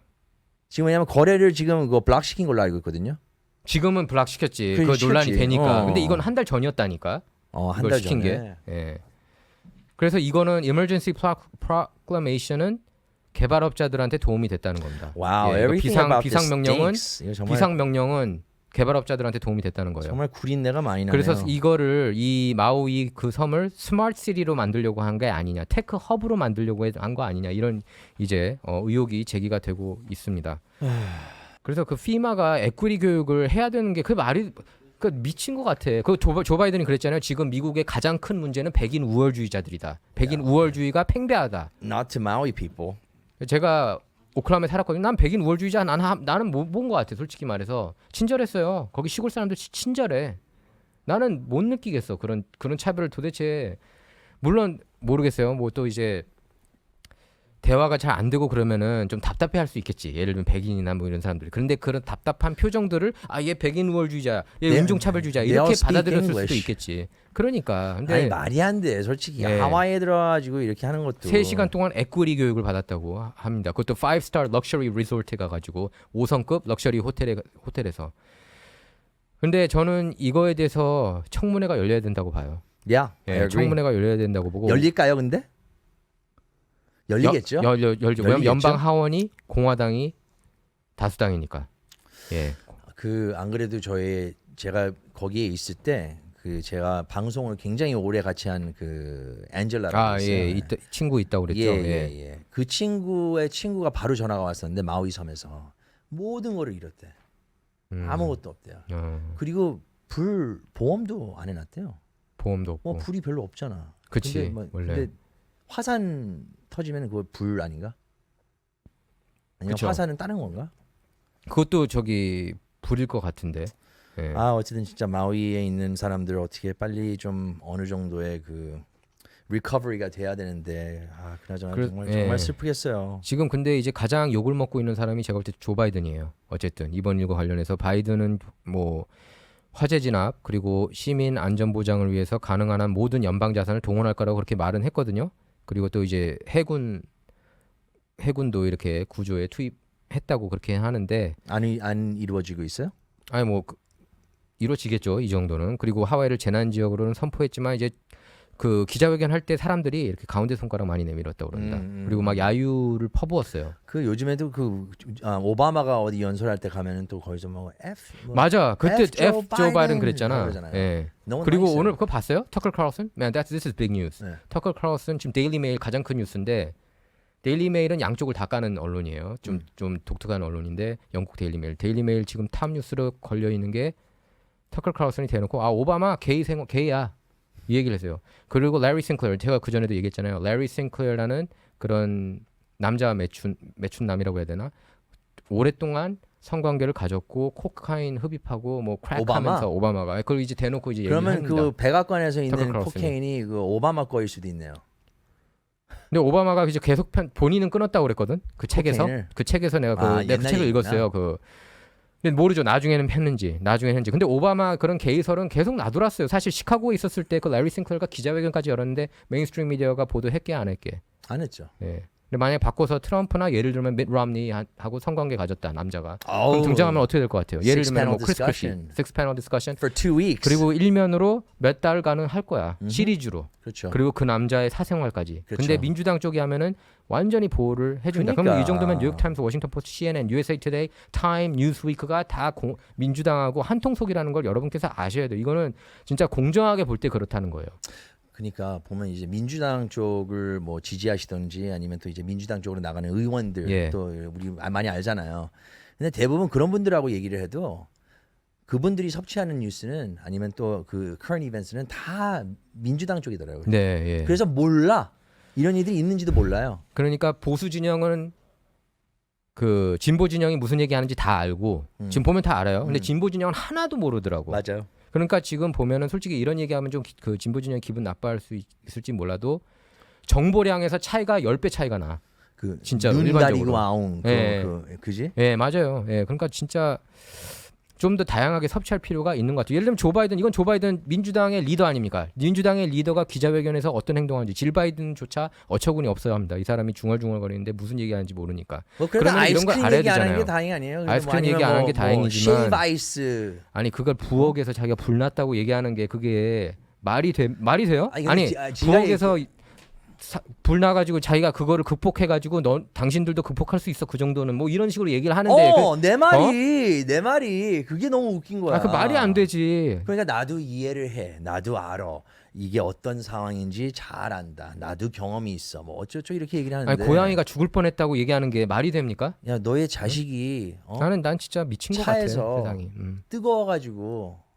지금 왜냐면 거래를 지금 그거 블락 시킨 걸로 알고 있거든요. 지금은 블락 시켰지. 그래, 그 논란이 시켰지. 되니까. 어. 근데 이건 한 달 전이었다니까. 한 이걸 달 시킨 전에. 게. 예. 그래서 이거는 emergency proclamation은 개발업자들한테 도움이 됐다는 겁니다. Wow, 예, 이거 everything about this 비상 명령은 stinks. 이거 정말 비상 명령은 개발업자들한테 도움이 됐다는 거예요. 정말 구린내가 많이 나네요. 그래서 이거를 이 마우이 그 섬을 스마트 시티로 만들려고 한 게 아니냐, 테크 허브로 만들려고 한 거 아니냐 이런 이제 의혹이 제기가 되고 있습니다. 그래서 그 피마가 에퀴티 교육을 해야 되는 게 그 말이 그 미친 것 같아. 그 조 바이든이 그랬잖아요. 지금 미국의 가장 큰 문제는 백인 우월주의자들이다. 백인 우월주의가 팽배하다. Not to Maui people. 제가 오클라호마에 살았거든요. 난 백인 우월주의자 나는 못 본 것 같아. 솔직히 말해서 친절했어요. 거기 시골 사람들 친절해. 나는 못 느끼겠어. 그런 차별을 도대체. 물론 모르겠어요. 뭐 또 이제 대화가 잘 안 되고 그러면은 좀 답답해할 수 있겠지. 예를 들면 백인이나 뭐 이런 사람들이. 그런데 그런 답답한 표정들을 얘 백인 우월주의자, 얘 인종차별주의자 they 이렇게 all speak 받아들였을 수도 English. 있겠지. 그러니까 근데 아니 말이 안 돼. 솔직히 예. 하와이에 들어가지고 이렇게 하는 것도 3시간 동안 에퀴티 교육을 받았다고 합니다. 그것도 5스타 럭셔리 리조트에 가가지고 5성급 럭셔리 호텔에서. 근데 저는 이거에 대해서 청문회가 열려야 된다고 봐요. Yeah, I 예, agree. 청문회가 열려야 된다고 보고. 열릴까요, 근데? 열리겠죠. 열죠. 왜냐면 열리겠죠? 연방 하원이 공화당이 다수당이니까. 예. 그 안 그래도 제가 거기에 있을 때 그 제가 방송을 굉장히 오래 같이 한 그 앤젤라라고 있어요. 예. 친구 있다고 그랬죠. 예. 그 친구의 친구가 바로 전화가 왔었는데 마우이 섬에서 모든 거를 잃었대. 아무것도 없대요. 그리고 불 보험도 안 해놨대요. 보험도 없고. 불이 별로 없잖아. 그치, 원래. 근데 화산 터지면 그거 불 아닌가? 아니면 그쵸. 화산은 다른 건가? 그것도 저기 불일 것 같은데. 예. 어쨌든 진짜 마우이에 있는 사람들 어떻게 빨리 좀 어느 정도의 그 리커버리가 돼야 되는데 그나저나 예. 정말 슬프겠어요. 지금 근데 이제 가장 욕을 먹고 있는 사람이 제가 볼 때 조 바이든이에요. 어쨌든 이번 일과 관련해서 바이든은 뭐 화재 진압 그리고 시민 안전 보장을 위해서 가능한 한 모든 연방 자산을 동원할 거라고 그렇게 말은 했거든요. 그리고 또 이제 해군도 이렇게 구조에 투입했다고 그렇게 하는데 안 이루어지고 있어요? 아니 뭐 이루어지겠죠 이 정도는. 그리고 하와이를 재난 지역으로는 선포했지만 이제 그 기자회견 할 때 사람들이 이렇게 가운데 손가락 많이 내밀었다고 그럽니다. 그리고 막 야유를 퍼부었어요. 그 요즘에도 오바마가 어디 연설할 때 가면은 또 거기서 뭐 맞아. 그때 F. 조 바이든 그러잖아요. 그랬잖아. 예. 너무 그리고 나이스요. 오늘 그거 봤어요? 터커 칼슨? Man, this is big news. 네. 터커 칼슨 지금 데일리 메일 가장 큰 뉴스인데 데일리 메일은 양쪽을 다 까는 언론이에요. 좀 독특한 언론인데 영국 데일리 메일. 데일리 메일 지금 탑 뉴스로 걸려 있는 게 터커 칼슨이 대놓고 오바마 게이야. 이 얘기를 했어요. 그리고 레리 싱클레어 제가 그 전에도 얘기했잖아요. 레리 싱클레어라는 그런 남자 매춘남이라고 해야 되나? 오랫동안 성관계를 가졌고 코카인 흡입하고 뭐 크랙하면서 오바마가 그걸 이제 대놓고 이제 그러면 얘기합니다. 그 백악관에서 있는 터커 칼슨이. 코케인이 그 오바마 거일 수도 있네요. 근데 오바마가 이제 계속 본인은 끊었다고 그랬거든. 그 책에서 내가 그 옛날에 책을 읽었어요. 근데 모르죠. 나중에는 했는지. 근데 오바마 그런 게이설은 계속 놔둘었어요. 사실 시카고에 있었을 때 그 레리 싱클레어가 기자회견까지 열었는데 메인스트림 미디어가 보도했게 안 했게. 안 했죠. 예. 근데 만약에 바꿔서 트럼프나 예를 들면 밋 롬니 하고 성관계 가졌다 남자가. 그럼 등장하면 어떻게 될 것 같아요? 예를 들면 뭐 크리스 크리시, six panel discussion. For 2 weeks. 그리고 일면으로 몇 달간은 할 거야. 시리즈로. 그렇죠. 그리고 그 남자의 사생활까지. 그렇죠. 근데 민주당 쪽이 하면은 완전히 보호를 해준다. 그러니까. 그럼 이 정도면 뉴욕타임스, 워싱턴 포스트, CNN, USA Today, 타임, 뉴스위크가 다 민주당하고 한통속이라는 걸 여러분께서 아셔야 돼요. 이거는 진짜 공정하게 볼 때 그렇다는 거예요. 그러니까 보면 이제 민주당 쪽을 뭐 지지하시던지 아니면 또 이제 민주당 쪽으로 나가는 의원들 또 우리 많이 알잖아요. 근데 대부분 그런 분들하고 얘기를 해도 그분들이 섭취하는 뉴스는 아니면 또 그 current events는 다 민주당 쪽이더라고요. 네, 예. 그래서 몰라. 이런 일들이 있는지도 몰라요. 그러니까 보수 진영은 그 진보 진영이 무슨 얘기하는지 다 알고 지금 보면 다 알아요. 근데 진보 진영은 하나도 모르더라고. 맞아요. 그러니까 지금 보면은 솔직히 이런 얘기하면 좀 그 진보 진영 기분 나빠할 수 있을지 몰라도 정보량에서 차이가 10배 차이가 나. 그 진짜로 눈 일반적으로. 가리고 아웅 예. 그지? 예, 맞아요. 예, 그러니까 진짜 좀 더 다양하게 섭취할 필요가 있는 것 같아요. 예를 들면 조 바이든 민주당의 리더 아닙니까? 민주당의 리더가 기자회견에서 어떤 행동하는지 질 바이든조차 어처구니 없어야 합니다. 이 사람이 중얼중얼거리는데 무슨 얘기하는지 모르니까. 뭐 그래도 그러면 이런 걸 아이스크림 알아야 얘기 안 하는 되잖아요. 게 다행이 아니에요. 아이스크림 얘기 안 하는 게 다행이지만 쉐이브 아이스. 아니 그걸 부엌에서 자기가 불났다고 얘기하는 게 그게 말이 돼요? 아니, 부엌에서 불나가지고 자기가 그거를 극복해가지고 당신들도 극복할 수 있어 그 정도는 뭐 이런 식으로 얘기를 하는데 내 말이 그게 너무 웃긴 거야. 그 말이 안 되지. 그러니까 나도 이해를 해. 나도 알아. 이게 어떤 상황인지 잘 안다. 나도 경험이 있어. 뭐 어쩌고 이렇게 얘기를 하는데. 아니, 고양이가 죽을 뻔했다고 얘기하는 게 말이 됩니까? 야 너의 자식이 난 진짜 미친 것 차에서 같아 세상이. 뜨거워가지고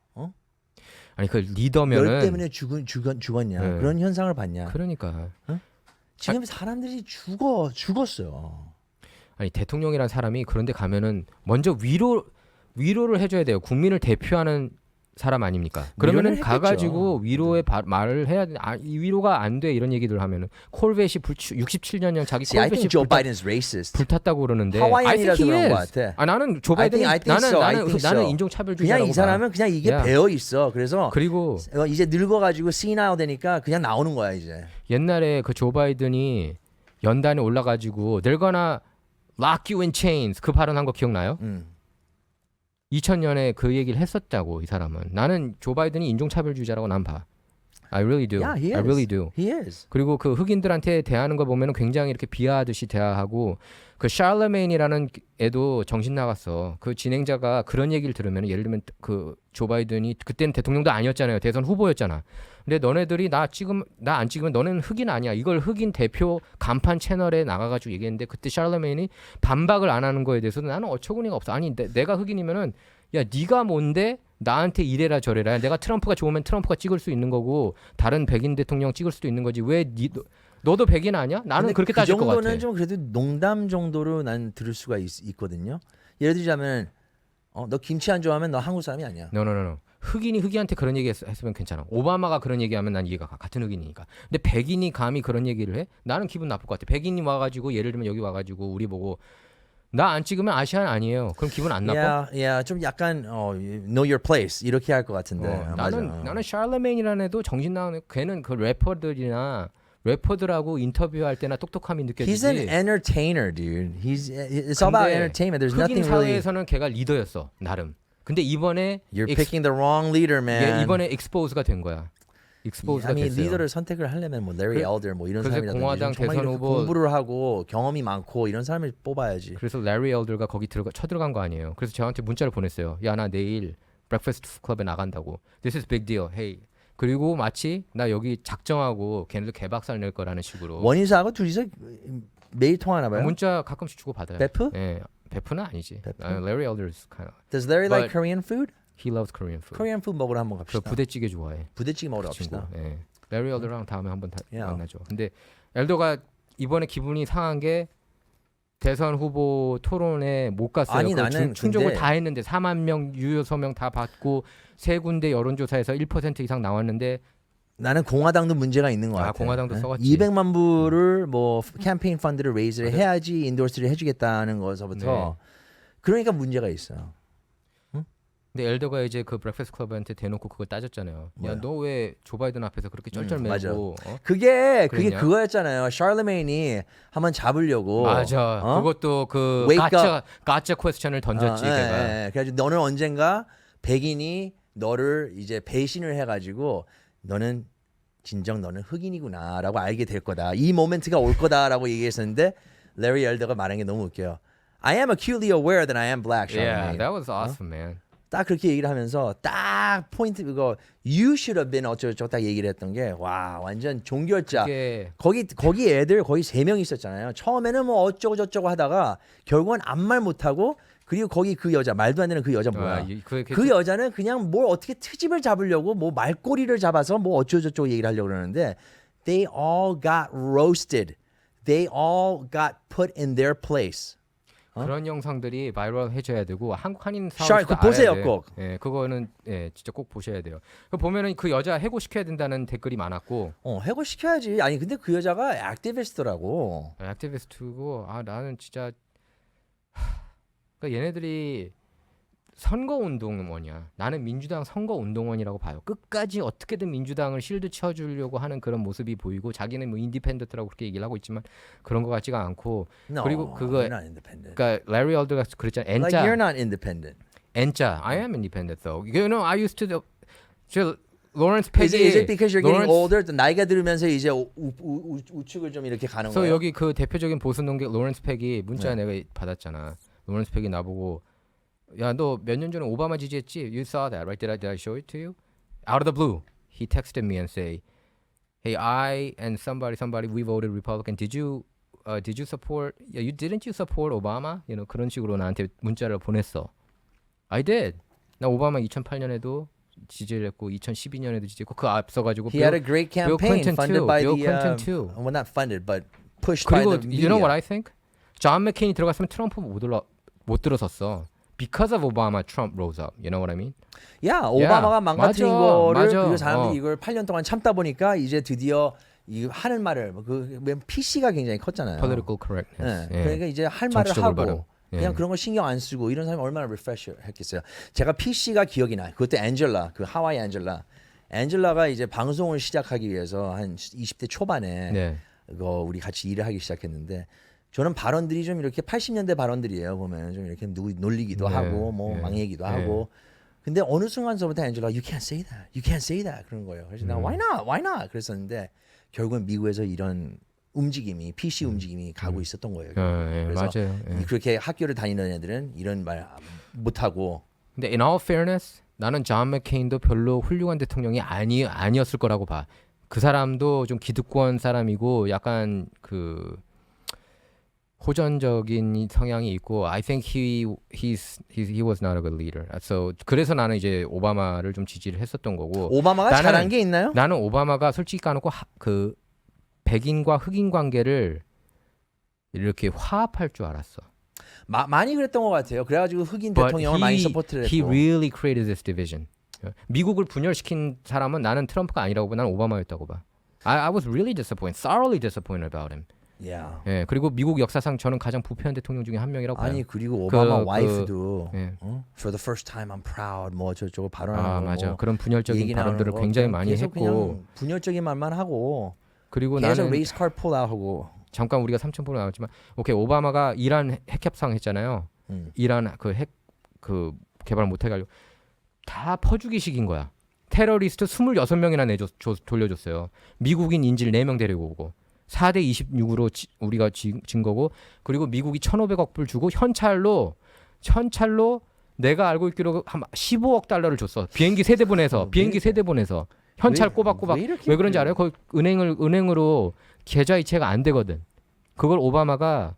아니 그 리더면은 열 때문에 죽었냐 네. 그런 현상을 봤냐. 그러니까 지금 사람들이 죽었어요. 아니 대통령이란 사람이 그런데 가면은 먼저 위로를 해줘야 돼요. 국민을 대표하는 사람 아닙니까? 그러면은 가가지고 위로의 말을 해야 돼. 이 위로가 안 돼 이런 얘기들 하면은 콜벳이 67년형 자기 See, I 콜벳이 think Joe Biden's racist. 불탔다고 그러는데 하와이안이라서 그런 것 같아. 나는 조 바이든이 I think so. 나는 인종차별주의자라고 그냥 이 사람은 그냥 이게 배어 있어. 그래서 그리고 이제 늙어가지고 senile 되니까 그냥 나오는 거야 이제. 옛날에 그 조 바이든이 연단에 올라가지고 They're gonna lock you in chains 그 발언한 거 기억나요? 2000년에 그 얘기를 했었다고 이 사람은. 나는 조 바이든이 인종차별주의자라고 난 봐. I really do. Yeah, he is. I really do. He is. 그리고 그 흑인들한테 대하는 거 보면은 굉장히 이렇게 비하하듯이 대하하고 그 샬러메인이라는 애도 정신 나갔어. 그 진행자가 그런 얘기를 들으면 예를 들면 그 조 바이든이 그때는 대통령도 아니었잖아요. 대선 후보였잖아. 근데 너네들이 나 안 찍으면 너는 흑인 아니야. 이걸 흑인 대표 간판 채널에 나가가지고 얘기했는데 그때 샬러메인이 반박을 안 하는 거에 대해서 나는 어처구니가 없어. 아니 내가 흑인이면은 야 네가 뭔데 나한테 이래라 저래라. 내가 트럼프가 좋으면 트럼프가 찍을 수 있는 거고 다른 백인 대통령 찍을 수도 있는 거지. 왜 너도 백인 아니야? 나는 그렇게 따질 것 같아. 그 정도는 좀 그래도 농담 정도로 난 들을 수가 있거든요. 예를 들자면 너 김치 안 좋아하면 너 한국 사람이 아니야. No. 흑인이 흑인한테 그런 얘기 했으면 괜찮아. 오바마가 그런 얘기하면 난 이해가 가. 같은 흑인이니까. 근데 백인이 감히 그런 얘기를 해? 나는 기분 나쁠 것 같아. 백인이 와가지고 예를 들면 여기 와가지고 우리 보고 나 안 찍으면 아시안 아니에요. 그럼 기분 안 나빠? 좀 약간 know your place 이렇게 할 것 같은데. 나는 샬러메인이라는 애도 정신 나간 걔는 그 래퍼들하고 인터뷰할 때나 똑똑함이 느껴지지. He's an entertainer, dude. It's all about entertainment. There's 흑인 nothing really. 사회에서는 걔가 리더였어 나름. 근데 이번에 You're picking the wrong leader, man. 이번에 익스포즈가 된 거야. 익스포즈가 아니 됐어요. 리더를 선택을 하려면 뭐 Larry Elder 뭐 이런 그래서 사람이라든지 공화당 정말 대선 이렇게 후보- 공부를 하고 경험이 많고 이런 사람을 뽑아야지. 그래서 레리 엘더가 거기 쳐들어간 거 아니에요. 그래서 저한테 문자를 보냈어요. 야, 나 내일 브렉퍼스트 클럽에 나간다고. This is big deal. Hey. 그리고 마치 나 여기 작정하고 걔네들 개박살 낼 거라는 식으로. 원인사하고 둘이서 매일 통하나 봐요. 문자 가끔씩 주고 받아요. 베프? 예. 베프는 아니지. 베프? Larry Elder's kind of. Does Larry like But- Korean food? He loves Korean food. Korean food 먹으러 한번 그 갑시다. 부대찌개 좋아해. 부대찌개 먹으러 그 친구. 갑시다. 예. 레리 엘더랑 다음에 한번 Yeah. 만나죠. 근데 엘더가 이번에 기분이 상한 게 대선 후보 토론에 못 갔어요. 아니, 그거 나는 충족을 근데- 다 했는데 4만 명 유효 서명 다 받고 세 군데 여론조사에서 1% 이상 나왔는데 나는 공화당도 문제가 있는 것 같아. 공화당도 써갔지. 200만 불을 뭐 캠페인 펀드를 레이즈를 해야지 인도스를 해주겠다는 것서부터 그러니까 문제가 있어. 근데 엘더가 이제 그 브렉퍼스트 클럽한테 대놓고 그걸 따졌잖아요. 뭐야? 야, 너 왜 조 바이든 앞에서 그렇게 쩔쩔매고 맞아. 어? 그게 그랬냐? 그거였잖아요. 샬르메인이 한번 잡으려고. 맞아. 그것도 그 Wake 가짜 퀘스천을 던졌지 걔가. 그래가지고 너는 언젠가 백인이 너를 이제 배신을 해가지고 너는 진정 너는 흑인이구나라고 알게 될 거다. 이 모멘트가 올 거다라고 얘기했었는데 레리 엘더가 말한 게 너무 웃겨요. I am acutely aware that I am black. Yeah, Charlemagne. that was awesome, man. 딱 그렇게 얘기를 하면서 딱 포인트 그거 you should have been 어쩌고저쩌고 딱 얘기를 했던 게 와 완전 종결자. 그게 거기 애들 거의 3명 있었잖아요. 처음에는 뭐 어쩌고 저쩌고 하다가 결국은 아무 말 못하고 그리고 거기 그 여자 말도 안 되는 그 여자 뭐야? 그 여자는 그냥 뭘 어떻게 트집을 잡으려고 뭐 말꼬리를 잡아서 뭐 어쩌고 저쩌고 얘기를 하려고 그러는데 they all got roasted. They all got put in their place. 그런 영상들이 바이럴 해줘야 되고 한국 한인 샤, 사회도 그거 보세요, 알아야 돼. 꼭. 예, 그거는 진짜 꼭 보셔야 돼요. 그 보면은 그 여자 해고시켜야 된다는 댓글이 많았고 해고시켜야지. 아니 근데 그 여자가 액티비스트라고. 액티비스트고 나는 진짜 그러니까 얘네들이 선거운동원이야. 나는 민주당 선거운동원이라고 봐요. 끝까지 어떻게든 민주당을 실드 쳐주려고 하는 그런 모습이 보이고 자기는 뭐 인디펜던트라고 그렇게 얘기를 하고 있지만 그런 것 같지가 않고 No, 그리고 그거 you're not independent. 그러니까 레리 엘더가 그랬잖아. Like you're not independent. N자. I am independent though. You know, I used to 저 로렌스 Is 팩이 it because you're getting Lawrence- older? 나이가 들으면서 이제 우측을 좀 이렇게 가는 그래서 거야? 여기 그 대표적인 보수 농객 로렌스 팩이 문자 네. 내가 받았잖아. 로렌스 팩이 나보고 야, 너 몇 년 전에 오바마 지지했지? You saw that, right? Did I show it to you? Out of the blue, he texted me and say, "Hey, I and somebody, we voted Republican. Did you support? Yeah, didn't you support Obama? You know, 그런 식으로 나한테 문자를 보냈어. I did. 나 오바마 2008년에도 지지를 했고 2012년에도 지지했고 그 앞서 가지고 He had a great Bill campaign Clinton funded too. by Bill the Clinton too. well, not funded, but pushed by 그리고 the media. you know what I think? 존 맥케인이 들어갔으면 트럼프 못 들어섰어. Because of Obama, Trump rose up. You know what I mean? 야, 오바마가 망가뜨린 거를 맞아. 그 사람들이 이걸 8년 동안 참다 보니까 이제 드디어 이 하는 말을 PC가 굉장히 컸잖아요. Political correctness. 네. 그러니까 이제 할 말을 정치적 하고 올바름. 그냥 그런 거 신경 안 쓰고 이런 사람이 얼마나 리프레시 했겠어요. 제가 PC가 기억이 나요. 그때 앤젤라, 그 하와이 앤젤라가 이제 방송을 시작하기 위해서 한 20대 초반에 네. 그거 우리 같이 일을 하기 시작했는데 저는 발언들이 좀 이렇게 80년대 발언들이에요. 보면 좀 이렇게 놀리기도 네. 하고 뭐 네. 망얘기도 네. 하고. 근데 어느 순간서부터 앤젤라 You can't say that 그런 거예요. 그래서 나 Why not 그랬었는데 결국은 미국에서 이런 움직임이 PC 움직임이 가고 있었던 거예요. 그래서 맞아요. 예. 그렇게 학교를 다니는 애들은 이런 말 못하고. 근데 in all fairness, 나는 존 맥케인도 별로 훌륭한 대통령이 아니었을 거라고 봐. 그 사람도 좀 기득권 사람이고 약간 그 호전적인 성향이 있고 I think he was not a good leader. So 그래서 나는 이제 오바마를 좀 지지를 했었던 거고. 오바마가 나는- 잘한 게 있나요? 나는 오바마가 솔직히 까놓고 그 백인과 흑인 관계를 이렇게 화합할 줄 알았어. 많이 그랬던 것 같아요. 그래가지고 흑인 But 대통령을 많이 서포트를 he 했고. really created this division. 미국을 분열시킨 사람은 나는 트럼프가 아니라고 봐. 나는 오바마였다고 봐. I was really disappointed, thoroughly disappointed about him. Yeah. 예, 그리고 미국 역사상 저는 가장 부패한 대통령 중에 한 명이라고 봐요. 아니 그리고 오바마 와이프도 예. For the first time I'm proud 뭐 저쪽을 아, 발언하는 거 맞아. 뭐 그런 분열적인 얘기 나오는 발언들을 거 굉장히 그냥 많이 계속 했고 그냥 분열적인 말만 하고 그리고 계속 나는 레이스 카드 폴 아웃하고 잠깐 우리가 3,000% 나왔지만 오케이 오바마가 이란 핵 협상 했잖아요. 이란 그 핵 그 개발 못 해가지고 다 퍼주기식인 거야. 테러리스트 26명이나 돌려줬어요. 미국인 인질 4명 데리고 오고 4대 26으로 우리가 진 거고 그리고 미국이 1,500억 불 주고 현찰로 내가 알고 있기로 한 15억 달러를 줬어. 비행기 3대 보내서 현찰 꼬박꼬박 왜 그런지 알아요? 거기 은행으로 계좌 이체가 안 되거든. 그걸 오바마가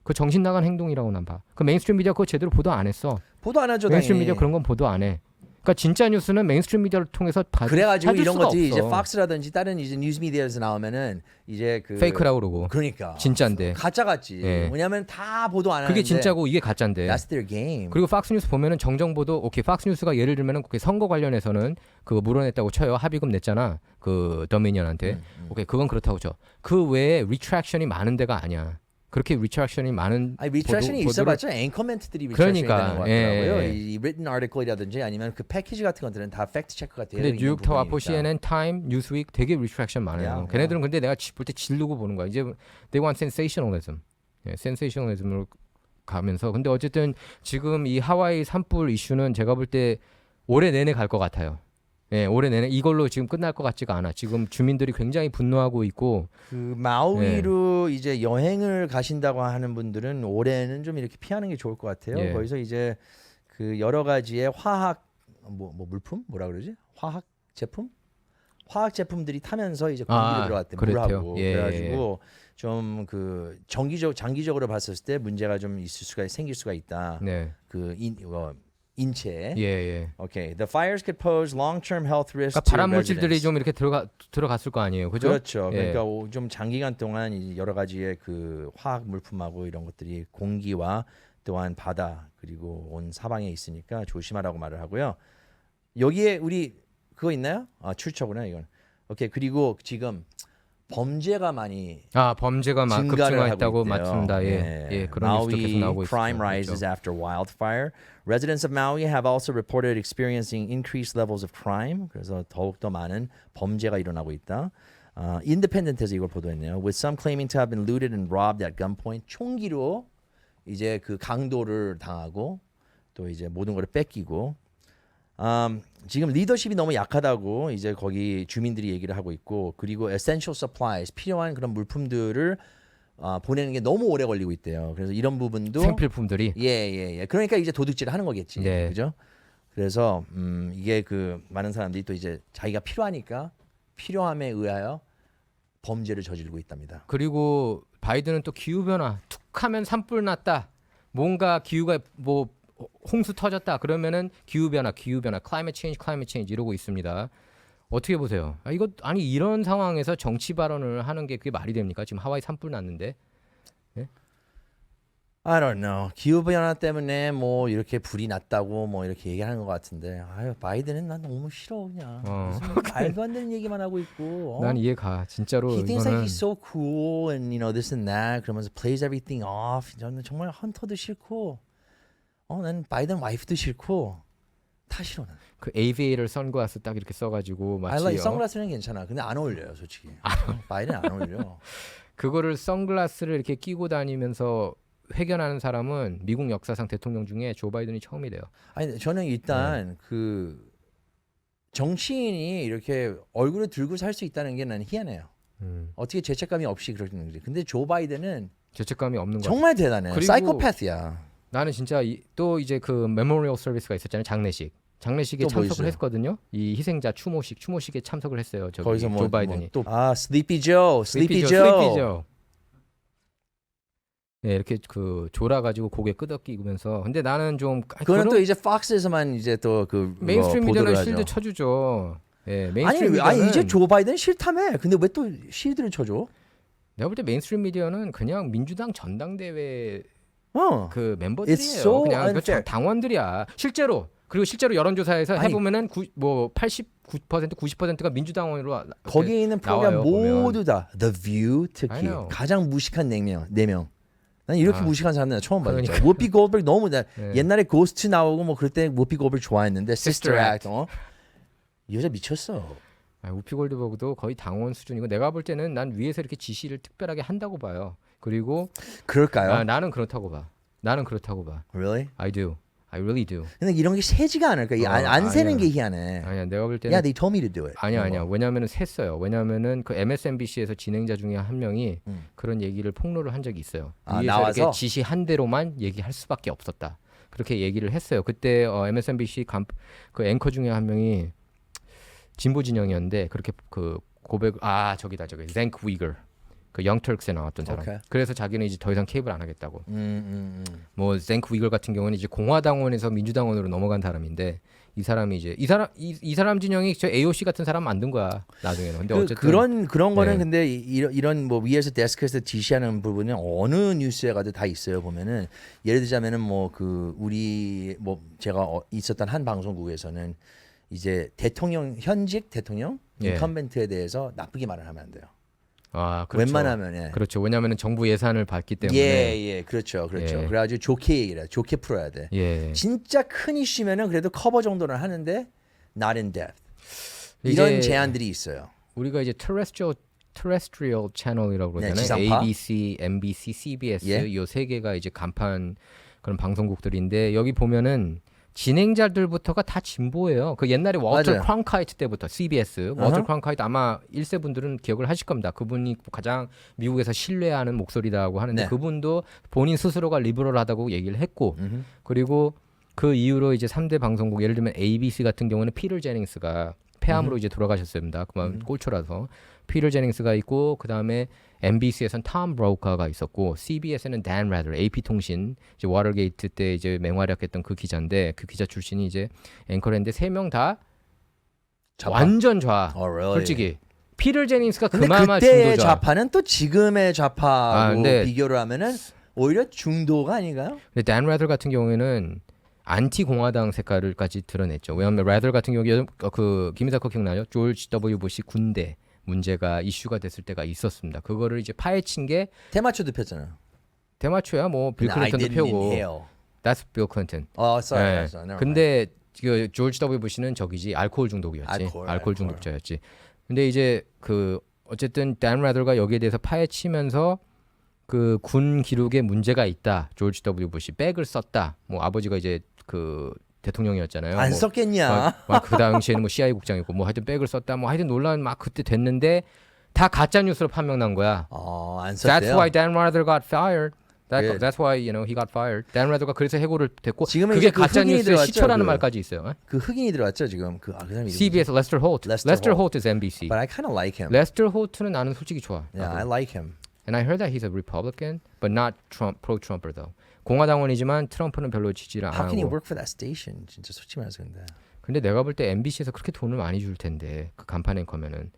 그 정신 나간 행동이라고 난 봐. 그 메인스트림 미디어 그거 제대로 보도 안 했어. 보도 안 하죠. 메인스트림 당연히. 미디어 그런 건 보도 안 해. 그러니까 진짜 뉴스는 메인스트림 미디어를 통해서 그래가지고 찾을 이런 수가 것들이 없어. 이제 팍스라든지 다른 이제 뉴스 미디어에서 나오면은 이제 그 페이크라고 그러고. 그러니까 진짜인데. 가짜 같지. 예. 왜냐면 다 보도 안 하는데 그게 진짜고 이게 가짜인데. That's their game. 그리고 팍스뉴스 보면은 정정보도 오케이 팍스뉴스가 예를 들면은 그 선거 관련해서는 그거 물어냈다고 쳐요. 합의금 냈잖아. 그 더미니언한테. 오케이 그건 그렇다고 쳐. 그 외에 리트랙션이 많은 데가 아니야. 그렇게 리트랙션이 많은 아니 리트랙션이 있어봤자 앵커멘트들이 리트랙션이 되는 것 같더라고요. 예. 이 written article이라든지 아니면 그 패키지 같은 것들은 다 팩트 체크가 되어 근데 있는 뉴욕 타워, 부분이니까. CNN, 타임, 뉴스윅 되게 리트랙션 많아요. 야, 걔네들은 근데 내가 볼 때 지르고 보는 거야. 이제 they want sensationalism. 예, sensationalism으로 가면서 근데 어쨌든 지금 이 하와이 산불 이슈는 제가 볼 때 올해 내내 갈 것 같아요. 예, 올해 내내 이걸로 지금 끝날 것 같지가 않아. 지금 주민들이 굉장히 분노하고 있고 그 마우이로 이제 여행을 가신다고 하는 분들은 올해는 좀 이렇게 피하는 게 좋을 것 같아요. 예. 거기서 이제 그 여러 가지의 화학 뭐 물품 뭐라 그러지? 화학 제품들이 타면서 이제 공기로 들어갔대 그렇대요. 물하고 예. 그래가지고 좀 그 장기적으로 봤을 때 문제가 좀 생길 수가 있다. 네. 그 인체. 예. Okay. The fires could pose long-term health risks 그러니까 to 발암 물질들이 residents. 좀 이렇게 들어갔을 거 아니에요. 그죠? 그렇죠. 예. 그러니까 좀 장기간 동안 이 여러 가지의 그 화학 물품하고 이런 것들이 공기와 또한 바다 그리고 온 사방에 있으니까 조심하라고 말을 하고요. 여기에 우리 그거 있나요? 출처구나 이건. 오케이. 그리고 지금 범죄가 많이 범죄가 막 증가를 하고 급증했다고 있대요. 맞습니다. 예, 그런 뉴스도 계속 나오고 있어요. crime rises after wildfire. Residents of Maui have also reported experiencing increased levels of crime. 그래서 더욱 더 많은 범죄가 일어나고 있다. Independent에서 이걸 보도했네요. With some claiming to have been looted and robbed at gunpoint. 총기로 이제 그 강도를 당하고 또 이제 모든 걸 뺏기고. 지금 리더십이 너무 약하다고 이제 거기 주민들이 얘기를 하고 있고 그리고 essential supplies 필요한 그런 물품들을 보내는 게 너무 오래 걸리고 있대요. 그래서 이런 부분도 생필품들이 예. 그러니까 이제 도둑질을 하는 거겠지. 네. 그죠? 그래서 이게 그 많은 사람들이 또 이제 자기가 필요하니까 필요함에 의하여 범죄를 저지르고 있답니다. 그리고 바이든은 또 기후 변화 툭하면 산불 났다. 뭔가 기후가 뭐 홍수 터졌다. 그러면은 기후 변화, climate change 이러고 있습니다. 어떻게 보세요? 이거 아니 이런 상황에서 정치 발언을 하는 게 그게 말이 됩니까? 지금 하와이 산불 났는데. I don't know. 기후 변화 때문에 뭐 이렇게 불이 났다고 뭐 이렇게 얘기하는 것 같은데 바이든은 난 너무 싫어 그냥. 무슨 말도 안 되는 얘기만 하고 있고. 난 이해가 진짜로 He thinks like 이거는 he's so cool and you know this and that 그러면서 plays everything off. 저는 정말 헌터도 싫고 난 바이든 와이프도 싫고 다 싫어 난. 그 aviator 선글라스 딱 이렇게 써가지고 I 마치 like 선글라스는 괜찮아. 근데 안 어울려요 솔직히. 바이든 안 어울려. 그거를 선글라스를 이렇게 끼고 다니면서 회견하는 사람은 미국 역사상 대통령 중에 조 바이든이 처음이래요. 아니 저는 일단 그 정치인이 이렇게 얼굴을 들고 살 수 있다는 게 난 희한해요. 어떻게 죄책감이 없이 그러는지. 근데 조 바이든은 죄책감이 없는 거. 정말 대단해. 그리고 사이코패스야. 나는 진짜 또 이제 그 메모리얼 서비스가 있었잖아요. 장례식에 또 뭐 참석을 있어요? 했거든요. 이 희생자 추모식에 참석을 했어요. 저기 거기서 조 바이든이. 슬리피 조. 슬리피죠. 네, 이렇게 그 졸아가지고 고개 끄덕이면서. 근데 나는 좀 그거는 또 이제 팍스에서만 이제 또 그 메인스트림 미디어는 보도를 실드 하죠. 쳐주죠. 예, 메인스트림 아니 미디어는 이제 조 바이든 싫다며. 근데 왜 또 실드를 쳐줘? 내가 볼 때 메인스트림 미디어는 그냥 민주당 전당대회 어. 그 멤버들이에요. It's so 그냥 그 unfair. 당원들이야. 실제로 그리고 실제로 여론조사에서 아니, 해보면은 뭐 89% 90%가 민주당원으로 거기에 있는 프로그램 나와요, 모두 다 The View I 특히 know. 가장 무식한 4명. 난 이렇게 무식한 사람들 처음 봤어. 그러니까. 워피 골버그 너무 네. 옛날에 고스트 나오고 뭐 그럴 때 워피 골버그 좋아했는데 Sister Act 이 여자 미쳤어. 우피 골드버그도 거의 당원 수준이고 내가 볼 때는 난 위에서 이렇게 지시를 특별하게 한다고 봐요. 그리고 그럴까요? 나는 그렇다고 봐. Really? I do. I really do. 근데 이런 게 세지가 않을까? 안 세는 아니야. 게 희한해. 아니야, 내가 볼 때는 Yeah, they told me to do it. 아니야. 왜냐하면은 셌어요. 왜냐하면은 그 MSNBC에서 진행자 중에 한 명이 그런 얘기를 폭로를 한 적이 있어요. 아, 위에서 나와서? 이렇게 지시한 대로만 얘기할 수밖에 없었다. 그렇게 얘기를 했어요. 그때 MSNBC 그 앵커 중에 한 명이 진보 진영이었는데 그렇게 그 저기 zenk 위거 그 영터크스에 나왔던 사람. 오케이. 그래서 자기는 이제 더 이상 케이블 안 하겠다고. 뭐 zenk 위거 같은 경우는 이제 공화당원에서 민주당원으로 넘어간 사람인데 이 사람이 이제 이 사람 진영이 저 AOC 같은 사람 만든 거야 나중에는. 근데 어쨌든 그런 거는 네. 근데 이런 뭐 위에서 데스크에서 지시하는 부분은 어느 뉴스에 가도 다 있어요. 보면은 예를 들자면은 뭐 그 우리 뭐 제가 있었던 한 방송국에서는 이제 현직 대통령 예. 인컴벤트에 대해서 나쁘게 말을 하면 안 돼요. 아, 그렇죠. 웬만하면 예. 그렇죠. 왜냐하면 정부 예산을 받기 때문에. 예, 그렇죠. 예. 그래가지고 좋게 얘기를 해, 좋게 풀어야 돼. 예. 진짜 큰 이슈면은 그래도 커버 정도는 하는데 not in depth. 이런 이게 제한들이 있어요. 우리가 이제 terrestrial 채널이라고 네, 그러잖아요. 지상파. ABC, MBC, CBS 예. 이 세 개가 이제 간판 그런 방송국들인데 여기 보면은 진행자들부터가 다 진보예요. 그 옛날에 워터 맞아요. 크랑카이트 때부터 CBS 워터 크랑카이트 아마 1세 분들은 기억을 하실 겁니다. 그분이 가장 미국에서 신뢰하는 목소리다고 하는데 네. 그분도 본인 스스로가 리버럴하다고 얘기를 했고 그리고 그 이후로 이제 3대 방송국 예를 들면 ABC 같은 경우는 피터 제닝스가 폐암으로 이제 돌아가셨습니다. 그만 꼴초라서 피터 제닝스가 있고 그다음에 MBC에서는 톰 브로커가 있었고 CBS에는 댄 라더 AP 통신 이제 워터게이트 때 이제 맹활약했던 그 기자인데 그 기자 출신이 이제 앵커랜데 세 명 다 좌파. 완전 좌. Oh, really? 솔직히 피터 제닝스가 근데 그나마 그때의 중도 좌. 좌파는 또 지금의 좌파하고 근데- 비교를 하면은 오히려 중도가 아닌가요? 근데 댄 라더 같은 경우에는 안티 공화당 색깔을까지 드러냈죠. 왜냐하면 라더 같은 경우에 그 김이사커 기억나요? 조지 W 부시 군대 문제가 이슈가 됐을 때가 있었습니다. 그거를 이제 파헤친 게 대마초도 폈잖아. 대마초야 뭐 빌 클린턴도 펴고 That's Bill Clinton. sorry. 예. never mind. 근데 그 조지 W 부시는 저기지 알코올 중독이었지. 알코올 중독자였지. 근데 이제 그 어쨌든 댄 라더가 여기에 대해서 파헤치면서 그 군 기록에 문제가 있다. 조지 W 부시 백을 썼다. 뭐 아버지가 이제 그 대통령이었잖아요. 안 뭐 썼겠냐? 그 당시에는 뭐 CIA 국장이고 뭐 하여튼 백을 썼다. 뭐 하여튼 논란 막 그때 됐는데 다 가짜 뉴스로 판명난 거야. 안 That's 썼대요. why Dan Rather got fired. Good. That's why he got fired. Dan Rather가 그래서 해고를 됐고 지금은 그게 이제 그 가짜 흑인이 뉴스의 들어왔죠, 시초라는 그. 말까지 있어요. 그 흑인이 들어왔죠 지금 그 사람 이름이 CBS Lester Holt. Lester Holt is NBC. But I kind of like him. Lester Holt는 나는 솔직히 좋아. Yeah, I 나도. like him. And I heard that he's a Republican, but not pro-Trumper though. 공화당원이지만 트럼프는 별로 지지를 안 How can he 하고. work for that station? 진짜 솔직히 말해서 근데. 근데 내가 볼 때 MBC에서 그렇게 돈을 많이 줄 텐데 그 간판 앵커면은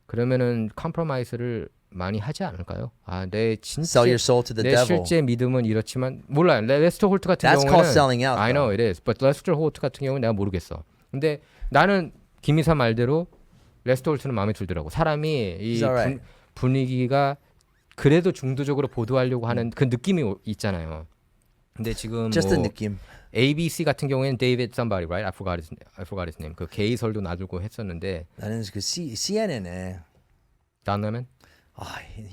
그러면은 컴프로마이스를 많이 하지 않을까요? 내 진짜 Sell your soul to the 내 devil. 실제 믿음은 이렇지만 몰라요. 레스터 홀트 같은 That's 경우는 called selling out. I know it is, but 레스터 홀트 같은 경우는 내가 모르겠어. 근데 나는 김이사 말대로 레스터 홀트는 마음에 들더라고. 사람이 이 He's alright. 분위기가 그래도 중도적으로 보도하려고 하는 그 느낌이 있잖아요. 근데 지금 Just a 뭐 느낌. ABC 같은 경우에는 David somebody, right? I forgot his name. 그 게이설도 놔두고 했었는데 나는 그 CNN에 Don Lemon?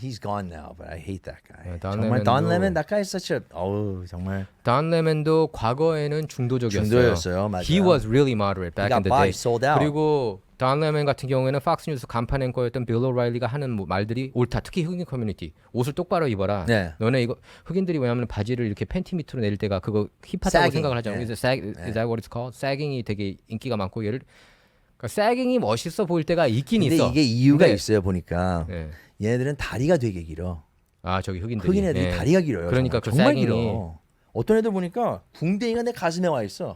he's gone now, but I hate that guy. 네, Don 정말 Don Lemon도- Lemon, that guy is such a 정말 Don Lemon도 과거에는 중도적이었어요. 중도였어요, 맞아요. He was really moderate back He in got the day. bought, sold out. 그리고 Don Lemon 같은 경우에는 팍스 뉴스 간판 앵커였던 빌 오라일리가 하는 말들이 옳다. 특히 흑인 커뮤니티. 옷을 똑바로 입어라. 네. 너네 이거 흑인들이 왜냐하면 바지를 이렇게 팬티 밑으로 내릴 때가 그거 힙하다고 Sagging. 생각을 하잖아요. 네. Is that what it's called? sagging이 되게 인기가 많고 그러니까 sagging이 멋있어 보일 때가 있긴 근데 있어. 이게 이유가 근데- 있어요 보니까 네. 얘네들은 다리가 되게 길어. 저기 흑인들이. 흑인 애들이 네. 다리가 길어요. 그러니까 정말, 그 정말 sagging이- 길어. 어떤 애들 보니까 궁뎅이가 내 가슴에 와 있어.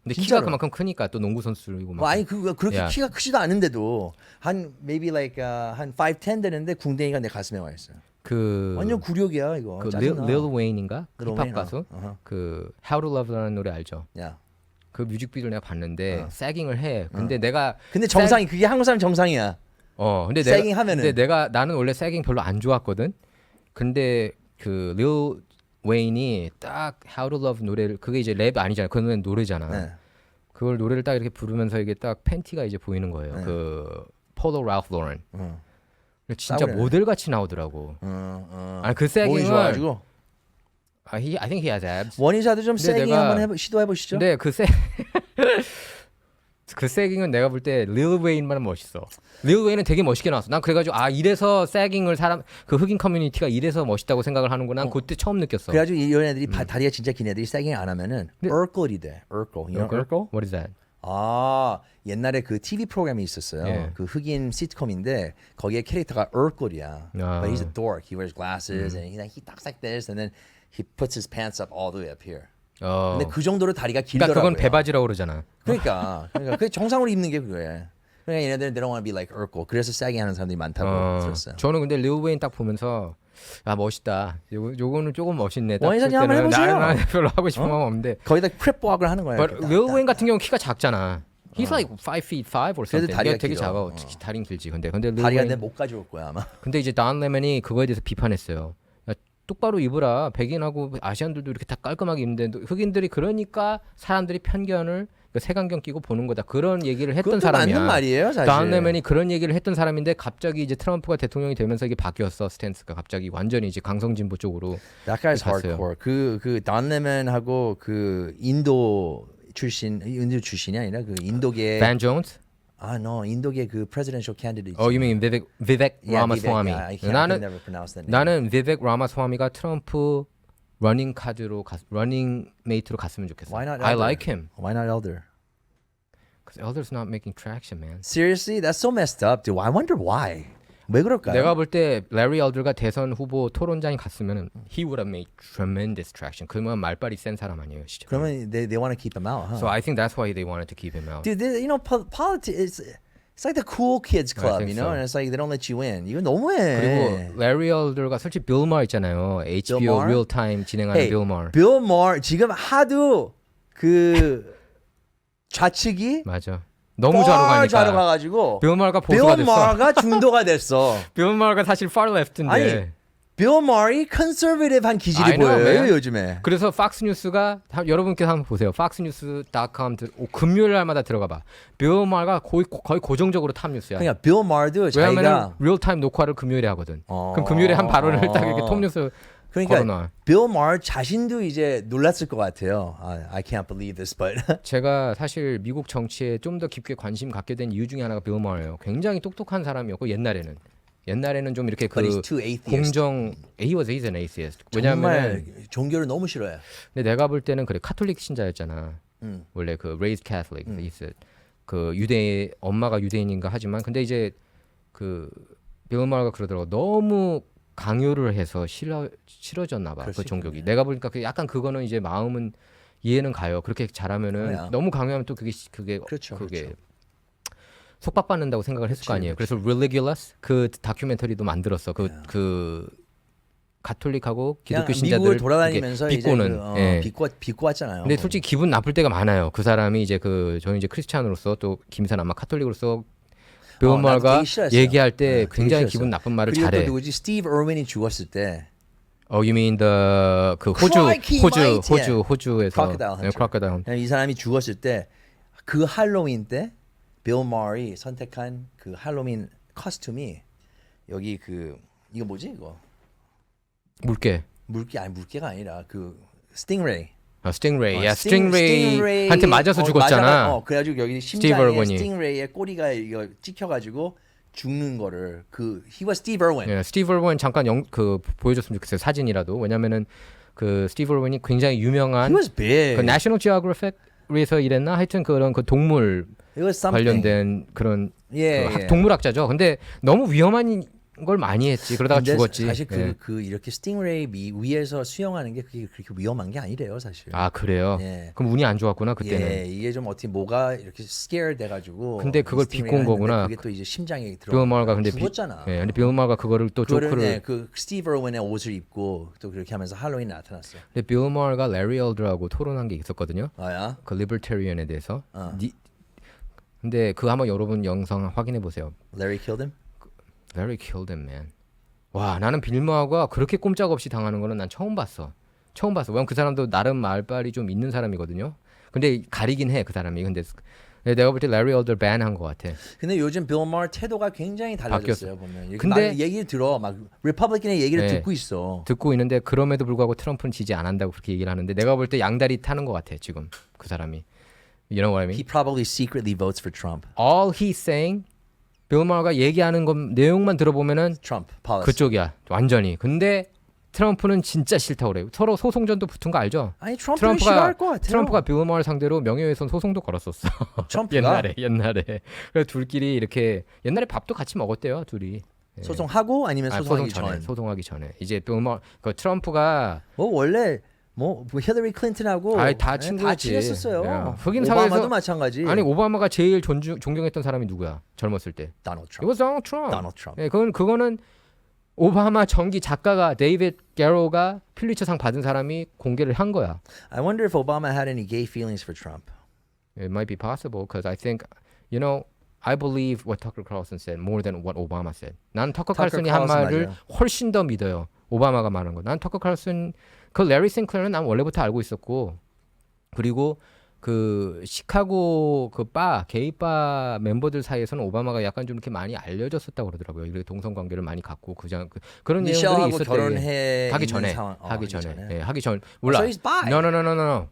근데 진짜로. 키가 그만큼 크니까 또 농구 선수이고 막. 뭐 아니 그렇게 야. 키가 크지도 않은데도 한 maybe like 한 5'10 되는데 궁뎅이가 내 가슴에 와 있어요. 그 완전 굴욕이야 이거. 그 짜증나. Lil Wayne인가 Lil 힙합 Wayne, 가수 어허. 그 How to Love라는 노래 알죠? 야. 그 뮤직비디오를 내가 봤는데 세깅을 해. 근데 근데 정상이 그게 한국 사람 정상이야. 근데 세깅 하면은. 근데 나는 원래 세깅 별로 안 좋았거든. 근데 그 릴 웨인이 딱 How to Love 노래를 그게 이제 랩 아니잖아. 그건 노래잖아. 네. 그걸 노래를 딱 이렇게 부르면서 이게 딱 팬티가 이제 보이는 거예요. 네. 그 폴로 라우프 로렌. 어. 진짜 싸우네. 모델 같이 나오더라고. 아니 그 몸이 세깅을 좋아가지고. I think he has abs. 원희자도 좀 근데 세깅 내가- 한번 시도해 보시죠. 근데 그 세깅은 내가 볼 때 릴 웨인만 멋있어. 릴 웨인은 되게 멋있게 나왔어. 난 그래가지고 이래서 세깅을 그 흑인 커뮤니티가 이래서 멋있다고 생각을 하는구나. 난 그때 처음 느꼈어. 그래가지고 이런 애들이 다리가 진짜 긴 애들이 세깅 안 하면은 얼꼴이 돼. 얼꼴. You know 얼꼴? What is that? 아 옛날에 그 TV 프로그램이 있었어요. 예. 그 흑인 시트콤인데 거기에 캐릭터가 얼꼴이야. 아. But he's a dork. He wears glasses and he talks like this, and then he puts his pants up all the way up here. 근데 그 정도로 다리가 그러니까 길더라고요. 그건 배바지라고 그러잖아. 그러니까 그게 정상으로 입는 게 그거야. 그러니까 얘네들은 they don't want to be like 얼꼴. 그래서 세깅 하는 사람들이 많다고 들었어요. 저는 근데 릴 웨인 딱 보면서 멋있다. 요거는 조금 멋있네. 딱 원희사님 볼 때는 한번 해보세요. 나는 별로 하고 싶은 마음 없는데. 거기다 크랩워크를 하는 거예요. But 릴 웨인 같은 경우는 키가 작잖아. He's like 5'5" or something. 다리가 되게 길어. 작아. 다리는 길지. 근데 릴 다리가 웨인- 내 못 가져올 거야 아마. 근데 이제 단 레먼이 그거에 대해서 비판했어요. 야, 똑바로 입으라. 백인하고 아시안들도 이렇게 다 깔끔하게 입는데 흑인들이 그러니까 사람들이 편견을 색안경 끼고 보는 거다. 그런 얘기를 했던 그것도 사람이야. 맞는 말이에요 사실. 단 레먼이 그런 얘기를 했던 사람인데 갑자기 이제 트럼프가 대통령이 되면서 이게 바뀌었어. 스탠스가 갑자기 완전히 이제 강성진보 쪽으로. That guy's 갔어요. hardcore. 그돈 레먼하고 그 인도 출신이 아니라 그 인도계 Van Jones? no 인도계 그 presidential candidate. You mean Vivek Yeah, Ramaswamy? Vivek, yeah, I can 나는 never pronounce that name. 나는 Vivek Ramaswamy가 트럼프 러닝 카드로 러닝 메이트로 갔으면 좋겠어. Why not I Elder? like him. Why not Elder? Because Elder's not making traction, man. Seriously, that's so messed up, dude. I wonder why. 왜 그럴까요? 내가 볼 때 레리 엘더가 대선 후보 토론장에 갔으면은 he would have made tremendous traction. 그러면 말빨이 센 사람 아니에요, 진짜. 그러면 they want to keep him out, huh? So I think that's why they wanted to keep him out. Dude, you know, politics. It's like the cool kids club, think you know, so. and it's like they don't let you in. 이거 너무해. 그리고 레리 엘더가 솔직히 빌 마her 있잖아요. HBO Maher? real time 진행하는 Hey, 빌 마her. Bill Maher 지금 하도 그 좌측이 맞아. 너무 좌로 좌로 가니까. 가가지고 빌 마her가 빌 보수가 됐어. 마her가 중도가 됐어. 빌 마her가 사실 far left인데. 아니, 빌 마her이 컨서베티브한 기질이 I know, 보여요 man. 요즘에. 그래서 팍스 뉴스가 여러분께서 한번 보세요. foxnews.com 금요일 날마다 들어가 봐. 빌 마her가 거의 고정적으로 탑 뉴스야. 그러니까 빌 마her도 왜냐하면 자기가 리얼타임 녹화를 금요일에 하거든. 그럼 금요일에 한 발언을 딱 이렇게 톱 뉴스 그러니까 걸어놔. 빌 마her 자신도 이제 놀랐을 것 같아요. I can't believe this, but 제가 사실 미국 정치에 좀 더 깊게 관심 갖게 된 이유 중에 하나가 빌 마her예요. 굉장히 똑똑한 사람이었고 옛날에는 좀 이렇게 but 그 he's too atheist. 공정 he's an atheist. 왜냐하면 정말 종교를 너무 싫어해. 근데 내가 볼 때는 그래 카톨릭 신자였잖아. 원래 그 raised Catholic, 그 유대 엄마가 유대인인가 하지만 근데 이제 그 빌 마her가 그러더라고. 너무 강요를 해서 싫어졌나 봐. 그럴 그 수 종교기. 있겠네. 내가 보니까 약간 그거는 이제 마음은 이해는 가요. 그렇게 잘하면은 그래요. 너무 강요하면 또 그게 그렇죠, 그렇죠. 속박받는다고 생각을 했을 거 아니에요. 그래서 Religulous 그 다큐멘터리도 만들었어. 그 가톨릭하고 기독교 그냥 신자들 미국을 돌아다니면서 비꼬는. 예. 비꼬 왔잖아요. 근데 솔직히 기분 나쁠 때가 많아요. 그 사람이 이제 저는 이제 크리스찬으로서 또 김산 아마 카톨릭으로서 빌 나도 마her가 되게 싫어했어요. 얘기할 때 되게 굉장히 싫어했어요. 기분 나쁜 말을 그리고 잘해. 또 누구지? 스티브 어윈이 죽었을 때 You mean 그 Crikey, mate. 호주에서 Crocodile Hunter. Crocodile Hunter. 이 사람이 죽었을 때 그 할로윈 때 빌 마her이 선택한 그 할로윈 커스튬이 여기 이거 뭐지 이거 물개. 물개가 아니라 그 스팅레이. 스팅레이. 야, 스팅레이한테 맞아서 죽었잖아. 그래가지고 여기 스티브 심장에 얼번이. 스팅레이의 꼬리가 이거 찍혀가지고 죽는 거를 he was Steve Irwin. 예, 스티브 얼번 잠깐 보여줬으면 좋겠어요. 사진이라도. 왜냐면은 그 스티브 얼번이 굉장히 유명한 He was big. 그 내셔널 지오그래픽에서 일했나? 하여튼 그런 그 동물 It was something. 관련된 그런 예, 그 예. 동물학자죠. 근데 너무 위험한 걸 많이 했지. 그러다가 근데 죽었지. 사실 예. 그 이렇게 스팅레이 위에서 수영하는 게 그게 그렇게 위험한 게 아니래요, 사실. 아 그래요? 예. 그럼 운이 안 좋았구나 그때는. 예, 이게 좀 어떻게 뭐가 이렇게 scared 돼가지고. 근데 그걸 스팅레이가 비꼰 거구나. 했는데 그게 또 이제 심장에 빌 들어. 머가 근데 죽었잖아. 예, 근데 빌 머가 그거를 또 그거를 조크를. 네, 그 스티브 어웬의 옷을 입고 또 그렇게 하면서 할로윈에 나타났어. 근데 빌 머가 레리 얼드하고 토론한 게 있었거든요. 아야? 그 리버테리언에 대해서. 어. 근데 그거 한번 여러분 영상 확인해 보세요. Larry killed him? Larry killed him, man. 와, 나는 빌머가 그렇게 꼼짝없이 당하는 거는 난 처음 봤어. 처음 봤어. 왜냐면 그 사람도 나름 말빨이 좀 있는 사람이거든요. 근데 가리긴 해, 그 사람이. 근데 내가 볼 때 레리 얼더 밴한 것 같아. 근데 요즘 빌 머의 태도가 굉장히 달라졌어요. 보면 이렇게 근데- 막 얘기를 들어, 막 리퍼블리칸의 얘기를 네. 듣고 있어. 듣고 있는데 그럼에도 불구하고 트럼프는 지지 안 한다고 그렇게 얘기를 하는데 내가 볼 때 양다리 타는 것 같아, 지금. 그 사람이. You know what I mean? He probably secretly votes for Trump. All he's saying, 빌 머가 얘기하는 건 내용만 들어보면은 Trump policy. 그쪽이야. 완전히. 근데 트럼프는 진짜 싫다고 그래요. 서로 소송전도 붙은 거 알죠? 아니 트럼프는 싫어할 것 같아요. 트럼프가 빌 머를 상대로 명예훼손 소송도 걸었었어. 트럼프가 옛날에. 그래서 둘끼리 이렇게 옛날에 밥도 같이 먹었대요, 둘이. 소송하고 아니면 소송하기 소송 전에, 전. 소송하기 전에. 이제 빌 머그 트럼프가 뭐 원래 뭐 힐러리 클린턴하고 아이, 다 네, 친구였지. 다 친했었어요. 야, 흑인 오바마도 사회에서- 마찬가지. 아니 오바마가 제일 존경했던 사람이 누구야? 젊었을 때. Donald Trump. 이거 도널드 트럼프. Donald Trump. 예, 그거는 오바마 전기 작가가 데이비드 게로가 필리처상 받은 사람이 공개를 한 거야. I wonder if Obama had any gay feelings for Trump. It might be possible because I think, you know, I believe what Tucker Carlson said more than what Obama said. 난 터커 Tucker 칼슨이 한 Carlson 말을 맞아요. 훨씬 더 믿어요. 오바마가 말한 거. 난 터커 칼슨, 그 레리 싱클레어는 난 원래부터 알고 있었고, 그리고 그 시카고 그 게이 바 멤버들 사이에서는 오바마가 약간 좀 이렇게 많이 알려졌었다고 그러더라고요. 이렇게 동성 관계를 많이 갖고 그런 내용들이 미셸하고 있었대. 결혼해 하기 있는 전에 상황. 하기 전에 전에. 예, 하기 전 몰라. So he's bi. No.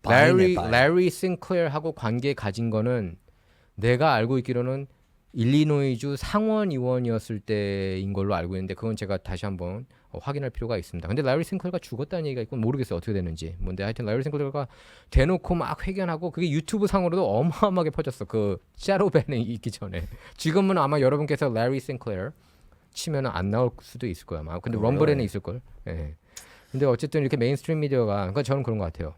bi네, bi. 레리 싱클레어하고 관계 가진 거는 내가 알고 있기로는 일리노이주 상원 의원이었을 때인 걸로 알고 있는데 그건 제가 다시 한번 확인할 필요가 있습니다. 근데 라리 싱클레어가 죽었다는 얘기가 있고 모르겠어요. 어떻게 됐는지. 뭔데 하여튼 라리 싱클레어가 대놓고 막 회견하고 그게 유튜브 상으로도 어마어마하게 퍼졌어. 그 샤도우 밴이 있기 전에. 지금은 아마 여러분께서 라리 싱클레어 치면은 안 나올 수도 있을 거야. 아마. 근데 럼블에는 있을 걸. 예. 근데 어쨌든 이렇게 메인스트림 미디어가 그러니까 저는 그런 것 같아요.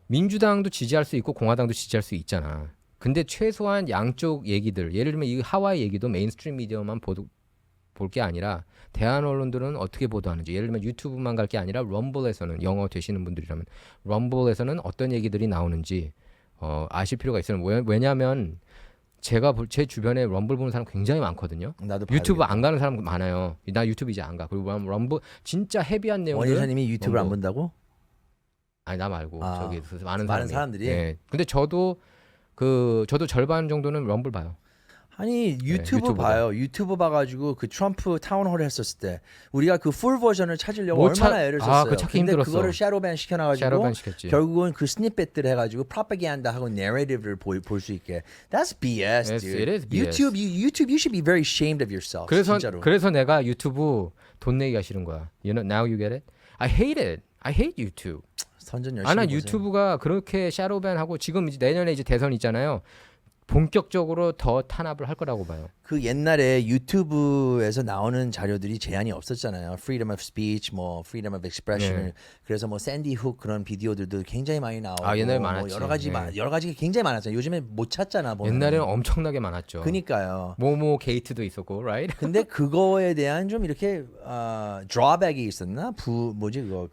민주당도 지지할 수 있고 공화당도 지지할 수 있잖아. 근데 최소한 양쪽 얘기들, 예를 들면 이 하와이 얘기도 메인스트림 미디어만 볼 게 아니라 대한 언론들은 어떻게 보도하는지, 예를 들면 유튜브만 갈 게 아니라 럼블에서는 영어 되시는 분들이라면 럼블에서는 어떤 얘기들이 나오는지 아실 필요가 있어요. 왜냐하면 제가 제 주변에 럼블 보는 사람 굉장히 많거든요. 나도 유튜브 봐야겠다. 안 가는 사람 많아요. 나 유튜브 이제 안 가. 그리고 럼블 진짜 헤비한 내용들. 원희사님이 유튜브를 안 럼블. 본다고? 아니 나 말고 아, 저기 많은 많은 사람이. 사람들이? 예. 근데 저도 절반 정도는 럼블 봐요. 아니 유튜브 유튜브가. 봐요. 유튜브 봐가지고 그 트럼프 타운홀 했었을 때 우리가 그 풀 버전을 찾으려고 못 얼마나 찾- 애를 아, 썼어요. 그거 찾기 근데 힘들었어. 그거를 샤도우밴 시켜놔가지고 샤도우밴 시켰지. 결국은 그 스니펫들 해가지고 프로파간다하고 내러티브를 볼 수 있게. That's BS, Yes, dude. it is BS. YouTube, you should be very ashamed of yourself. 진짜로. 그래서 내가 유튜브 돈 내기가 싫은 거야. You know, now you get it? I hate it. I hate YouTube. 선전 열심히 나 보세요. 유튜브가 그렇게 샤도우밴하고 지금 이제 내년에 이제 대선 있잖아요. 본격적으로 더 탄압을 할 거라고 봐요. 그 옛날에 유튜브에서 나오는 자료들이 제한이 없었잖아요. Freedom of speech, 뭐 Freedom of expression. 네. 그래서 뭐 샌디 훅 그런 비디오들도 굉장히 많이 나오고. 아, 옛날에 뭐 많았지. 여러 가지 네. 여러 가지가 굉장히 많았잖아요. 요즘에 못 찾잖아. 보면. 옛날에는 엄청나게 많았죠. 그니까요. 모모 게이트도 있었고, right? 근데 그거에 대한 좀 이렇게 drawback이 있었나? 뭐지 그거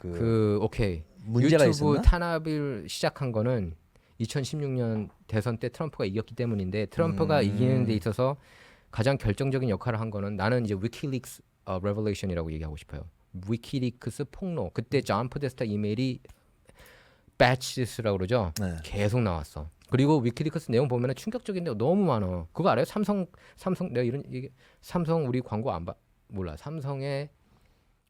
오케이. 문제가 유튜브 있었나? 탄압을 시작한 거는 2016년 대선 때 트럼프가 이겼기 때문인데 트럼프가 이기는 데 있어서 가장 결정적인 역할을 한 거는 나는 이제 위키릭스 레벨레이션이라고 얘기하고 싶어요. 위키릭스 폭로. 그때 존 포데스타 이메일이 배치스라고 그러죠. 네. 계속 나왔어. 그리고 위키리크스 내용 보면은 충격적인데 너무 많아. 그거 알아요? 삼성 내가 이런 얘기 삼성 우리 광고 안 봐. 몰라. 삼성의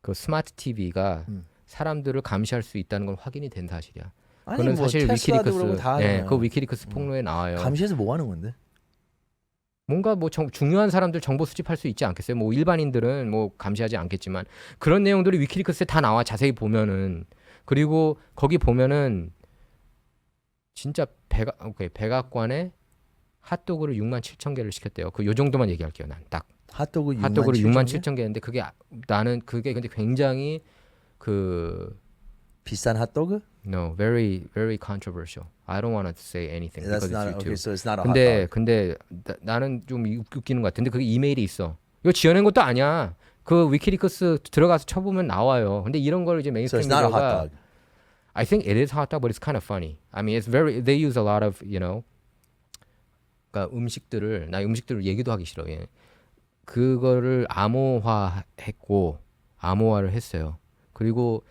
그 스마트 TV가 사람들을 감시할 수 있다는 건 확인이 된 사실이야. 아니 그거는 뭐 사실 테슬라도 그러고 다 네, 하잖아요. 그 위키리크스 폭로에 나와요. 감시해서 뭐 하는 건데? 뭔가 뭐 중요한 사람들 정보 수집할 수 있지 않겠어요? 뭐 일반인들은 뭐 감시하지 않겠지만 그런 내용들이 위키리크스에 다 나와 자세히 보면은. 그리고 거기 보면은 진짜 백악관에 핫도그를 6만 7천 개를 시켰대요. 그 요 정도만 얘기할게요. 난 딱. 핫도그 핫도그를 6만 7천 개? 7천 개인데 그게 나는 그게 근데 굉장히 그 비싼 핫도그? no very very controversial. I don't want to say anything That's because it's not YouTube. okay. So it's not a 근데 hot dog. 근데 나는 좀 웃기는 것 같은데 그게 이메일이 있어. 이거 지어낸 것도 아니야. 그 위키리크스 들어가서 쳐보면 나와요. 근데 이런 걸 이제 So 메인스트림 it's not a hot 미디어가 dog. I think it is hot dog, but it's kind of funny. I mean, it's very they use a lot of 그러니까 나 음식들을 얘기도 하기 싫어. 예. 그거를 암호화했고 암호화를 했어요. 그리고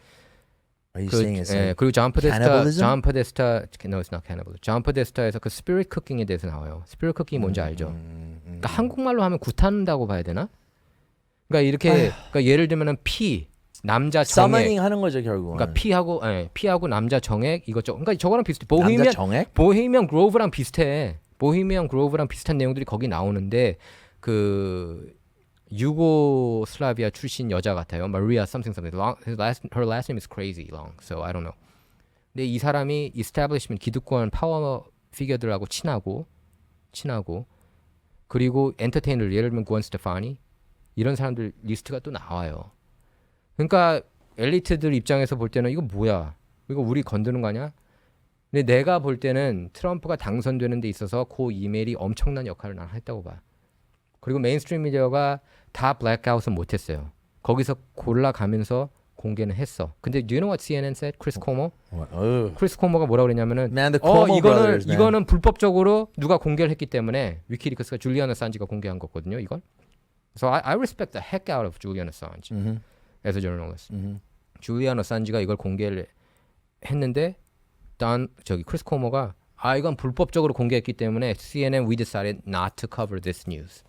Are you saying it's like 그리고 존 cannibalism? 포데스타 no, it's not cannibalism. 존 포데스타에서 그 스피릿 쿠킹에 대해서 나와요. 스피릿 쿠킹이 뭔지 알죠? 그러니까 한국말로 하면 구탄다고 봐야 되나? 그러니까 이렇게 그러니까 예를 들면은 남자 정액 summoning 하는 거죠 결국은. 그러니까 피하고 남자 정액 이것저것 그러니까 저거랑 비슷해. 남자 정액? 보헤미안 그로브랑 비슷해. 보헤미안 그로브랑 비슷한 내용들이 거기 나오는데 그 유고슬라비아 출신 여자 같아요. 마리아 something. Her last name is crazy long. So I don't know. 근데 이 사람이 이스태블리시먼트 기득권 파워 피겨들하고 친하고 그리고 엔터테이너를 예를 들면 구원 스테파니 이런 사람들 리스트가 또 나와요. 그러니까 엘리트들 입장에서 볼 때는 이거 뭐야? 이거 우리 건드는 거 아니야? 근데 내가 볼 때는 트럼프가 당선되는 데 있어서 그 이메일이 엄청난 역할을 난 했다고 봐. 그리고 메인스트림 미디어가 다 블랙아웃은 못했어요. 거기서 골라가면서 공개는 했어. 근데 do you know what CNN said? 크리스 코모? 크리스 코모가 뭐라고 그랬냐면은 Man, the Cuomo brothers, man. 이거는 불법적으로 누가 공개를 했기 때문에 위키리크스가 줄리안 어산지가 공개한 거거든요. 이걸. So I respect the heck out of Julian Assange as a journalist. 줄리안 어산지가 이걸 공개를 했는데 크리스 코모가 이건 불법적으로 공개했기 때문에 CNN we decided not to cover this news.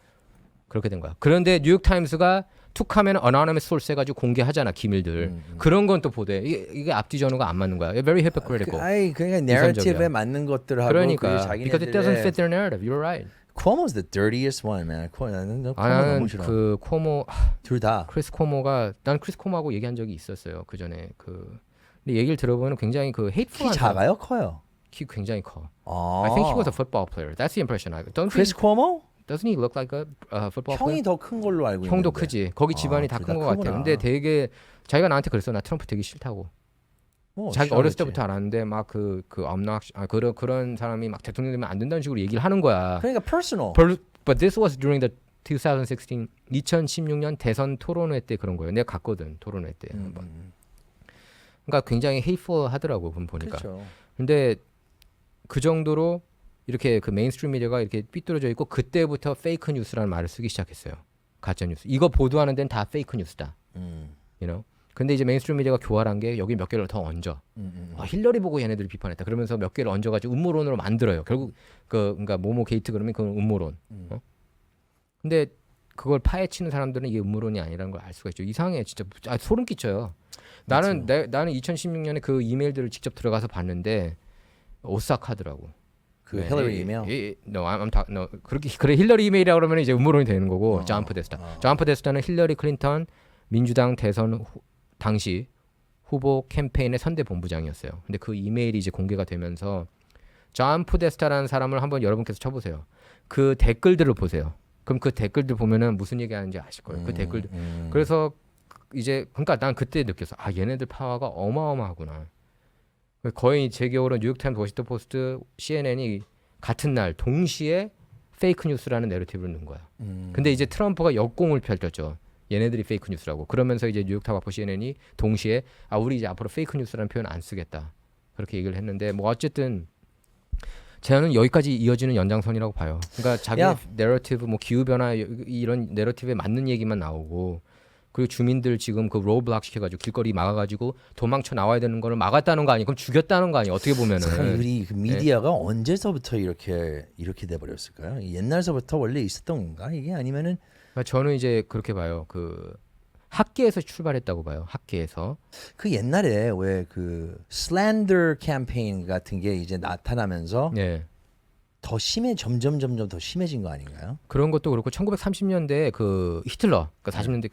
그렇게 된 거야. 그런데 뉴욕 타임스가 툭하면 anonymous source 해가지고 공개하잖아 기밀들. 그런 건 또 보대. 이게 앞뒤 전후가 안 맞는 거야. Very hypocritical. 그러니까 내러티브에 맞는 것들을 하고 그러니까 because it doesn't 자기네들의 fit their narrative. You're right. Cuomo's the dirtiest one, man. 나는 나는 너무 싫어. 그 코모 둘 다. 크리스 코모하고 얘기한 적이 있었어요. 그 전에 근데 얘기를 들어보면 굉장히 그 키 hateful한 작아요, 커요? 키 굉장히 커. 아. I think he was a football player. That's the impression I got. 크리스 코모? Doesn't he look like a football player? 형이 더 큰 걸로 알고 있는데. 형도 크지. 거기 집안이 다 둘 큰 다 것 같아. 크구나. 근데 되게 자기가 나한테 그랬어. 나 트럼프 되게 싫다고. 자기가 어렸을 싫어하겠지. 때부터 알았는데 막 그런 사람이 막 대통령 되면 안 된다는 식으로 얘기를 하는 거야. 그러니까 personal. But this was during the 2016년 대선 토론회 때 그런 거예요. 내가 갔거든 토론회 때 한번. 그러니까 굉장히 hateful 하더라고 보니까. 그렇죠. 근데 그 정도로 이렇게 그 메인스트림 미디어가 이렇게 삐뚤어져 있고 그때부터 페이크 뉴스라는 말을 쓰기 시작했어요. 가짜 뉴스. 이거 보도하는 데는 다 페이크 뉴스다. You know? 근데 이제 메인스트림 미디어가 교활한 게 여기 몇 개를 더 얹어. 힐러리 보고 얘네들이 비판했다. 그러면서 몇 개를 얹어가지고 음모론으로 만들어요. 결국 그러니까 모모 게이트 그러면 그건 음모론. 근데 그걸 파헤치는 사람들은 이게 음모론이 아니라는 걸 알 수가 있죠. 이상해 진짜 소름 끼쳐요. 나는 2016년에 그 이메일들을 직접 들어가서 봤는데 오싹하더라고. 그 힐러리 이메일. 그래 힐러리 이메일이라 그러면 이제 음모론이 되는 거고. 존 포데스타는 힐러리 클린턴 민주당 대선 당시 후보 캠페인의 선대 본부장이었어요. 근데 그 이메일이 이제 공개가 되면서 존 포데스타라는 사람을 한번 여러분께서 쳐보세요. 그 댓글들을 보세요. 그럼 그 댓글들 보면은 무슨 얘기하는지 아실 거예요. 그 댓글들. 그래서 이제 그러니까 난 그때 느꼈어. 얘네들 파워가 어마어마하구나. 거의 제 기억으로 뉴욕타임스, 워싱턴 포스트, CNN이 같은 날 동시에 페이크 뉴스라는 내러티브를 넣은 거야. 근데 이제 트럼프가 역공을 펼쳤죠. 얘네들이 페이크 뉴스라고. 그러면서 이제 뉴욕타임스, CNN이 동시에 우리 이제 앞으로 페이크 뉴스라는 표현 안 쓰겠다. 그렇게 얘기를 했는데 뭐 어쨌든 저는 여기까지 이어지는 연장선이라고 봐요. 그러니까 자기 내러티브 뭐 기후 변화 이런 내러티브에 맞는 얘기만 나오고 그리고 주민들 지금 그 로블락 시켜가지고 길거리 막아가지고 도망쳐 나와야 되는 거를 막았다는 거 아니에요? 그럼 죽였다는 거 아니에요? 어떻게 보면은 우리 그 미디어가 언제서부터 이렇게 돼버렸을까요? 옛날서부터 원래 있었던 건가 이게 아니면은? 저는 이제 그렇게 봐요. 그 학계에서 출발했다고 봐요. 학계에서. 그 옛날에 왜 그 슬렌더 캠페인 같은 게 이제 나타나면서 더 점점 더 심해진 거 아닌가요? 그런 것도 그렇고 1930년대 그 히틀러, 그러니까 40년대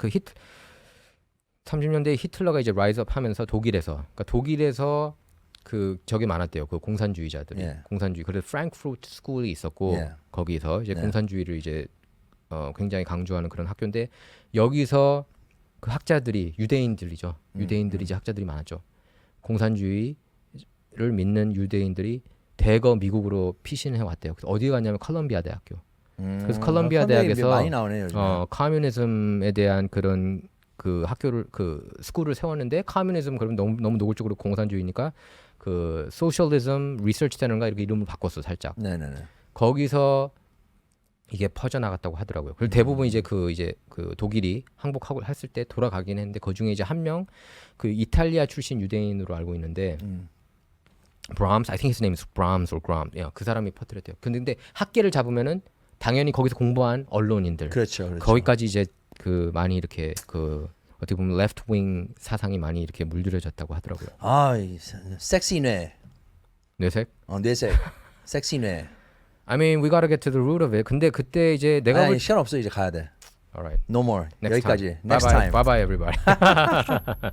30년대 히틀러가 이제 라이즈업 하면서 독일에서 그 저게 많았대요. 그 공산주의자들이. 공산주의. 그래서 프랑크푸르트 스쿨이 있었고 거기서 이제 네. 공산주의를 이제 굉장히 강조하는 그런 학교인데 여기서 그 학자들이 유대인들이죠. 유대인들이 이제 학자들이 많았죠. 공산주의를 믿는 유대인들이 대거 미국으로 피신해 왔대요. 그래서 어디 갔냐면 컬럼비아 대학교. 그래서 컬럼비아 대학에서 많이 나오네요. 요즘에. 커뮤니즘에 대한 그런 그 학교를 그 스쿨을 세웠는데 커뮤니즘 그러면 너무 노골적으로 공산주의니까 그 소셜리즘 리서치 센터인가 이렇게 이름을 바꿨어 살짝. 네네네. 거기서 이게 퍼져 나갔다고 하더라고요. 그리고 대부분 이제 그 독일이 항복하고 했을 때 돌아가긴 했는데 그 중에 이제 한 명 그 이탈리아 출신 유대인으로 알고 있는데 Brahms, I think his name is Brahms or Graham. 그 사람이 퍼뜨렸대요. 근데 학계를 잡으면은 당연히 거기서 공부한 언론인들 그렇죠. 거기까지 이제 그 많이 이렇게 그 어떻게 보면 레프트 윙 사상이 많이 이렇게 물들여졌다고 하더라고요. 이 섹시 뇌. 뇌색? 뇌색. 섹시 뇌. I mean, we gotta get to the root of it. 근데 그때 이제 내가 아니, 시간 없어 이제 가야 돼. Alright. No more. Next 여기까지. time. Next bye time. bye. Bye bye everybody.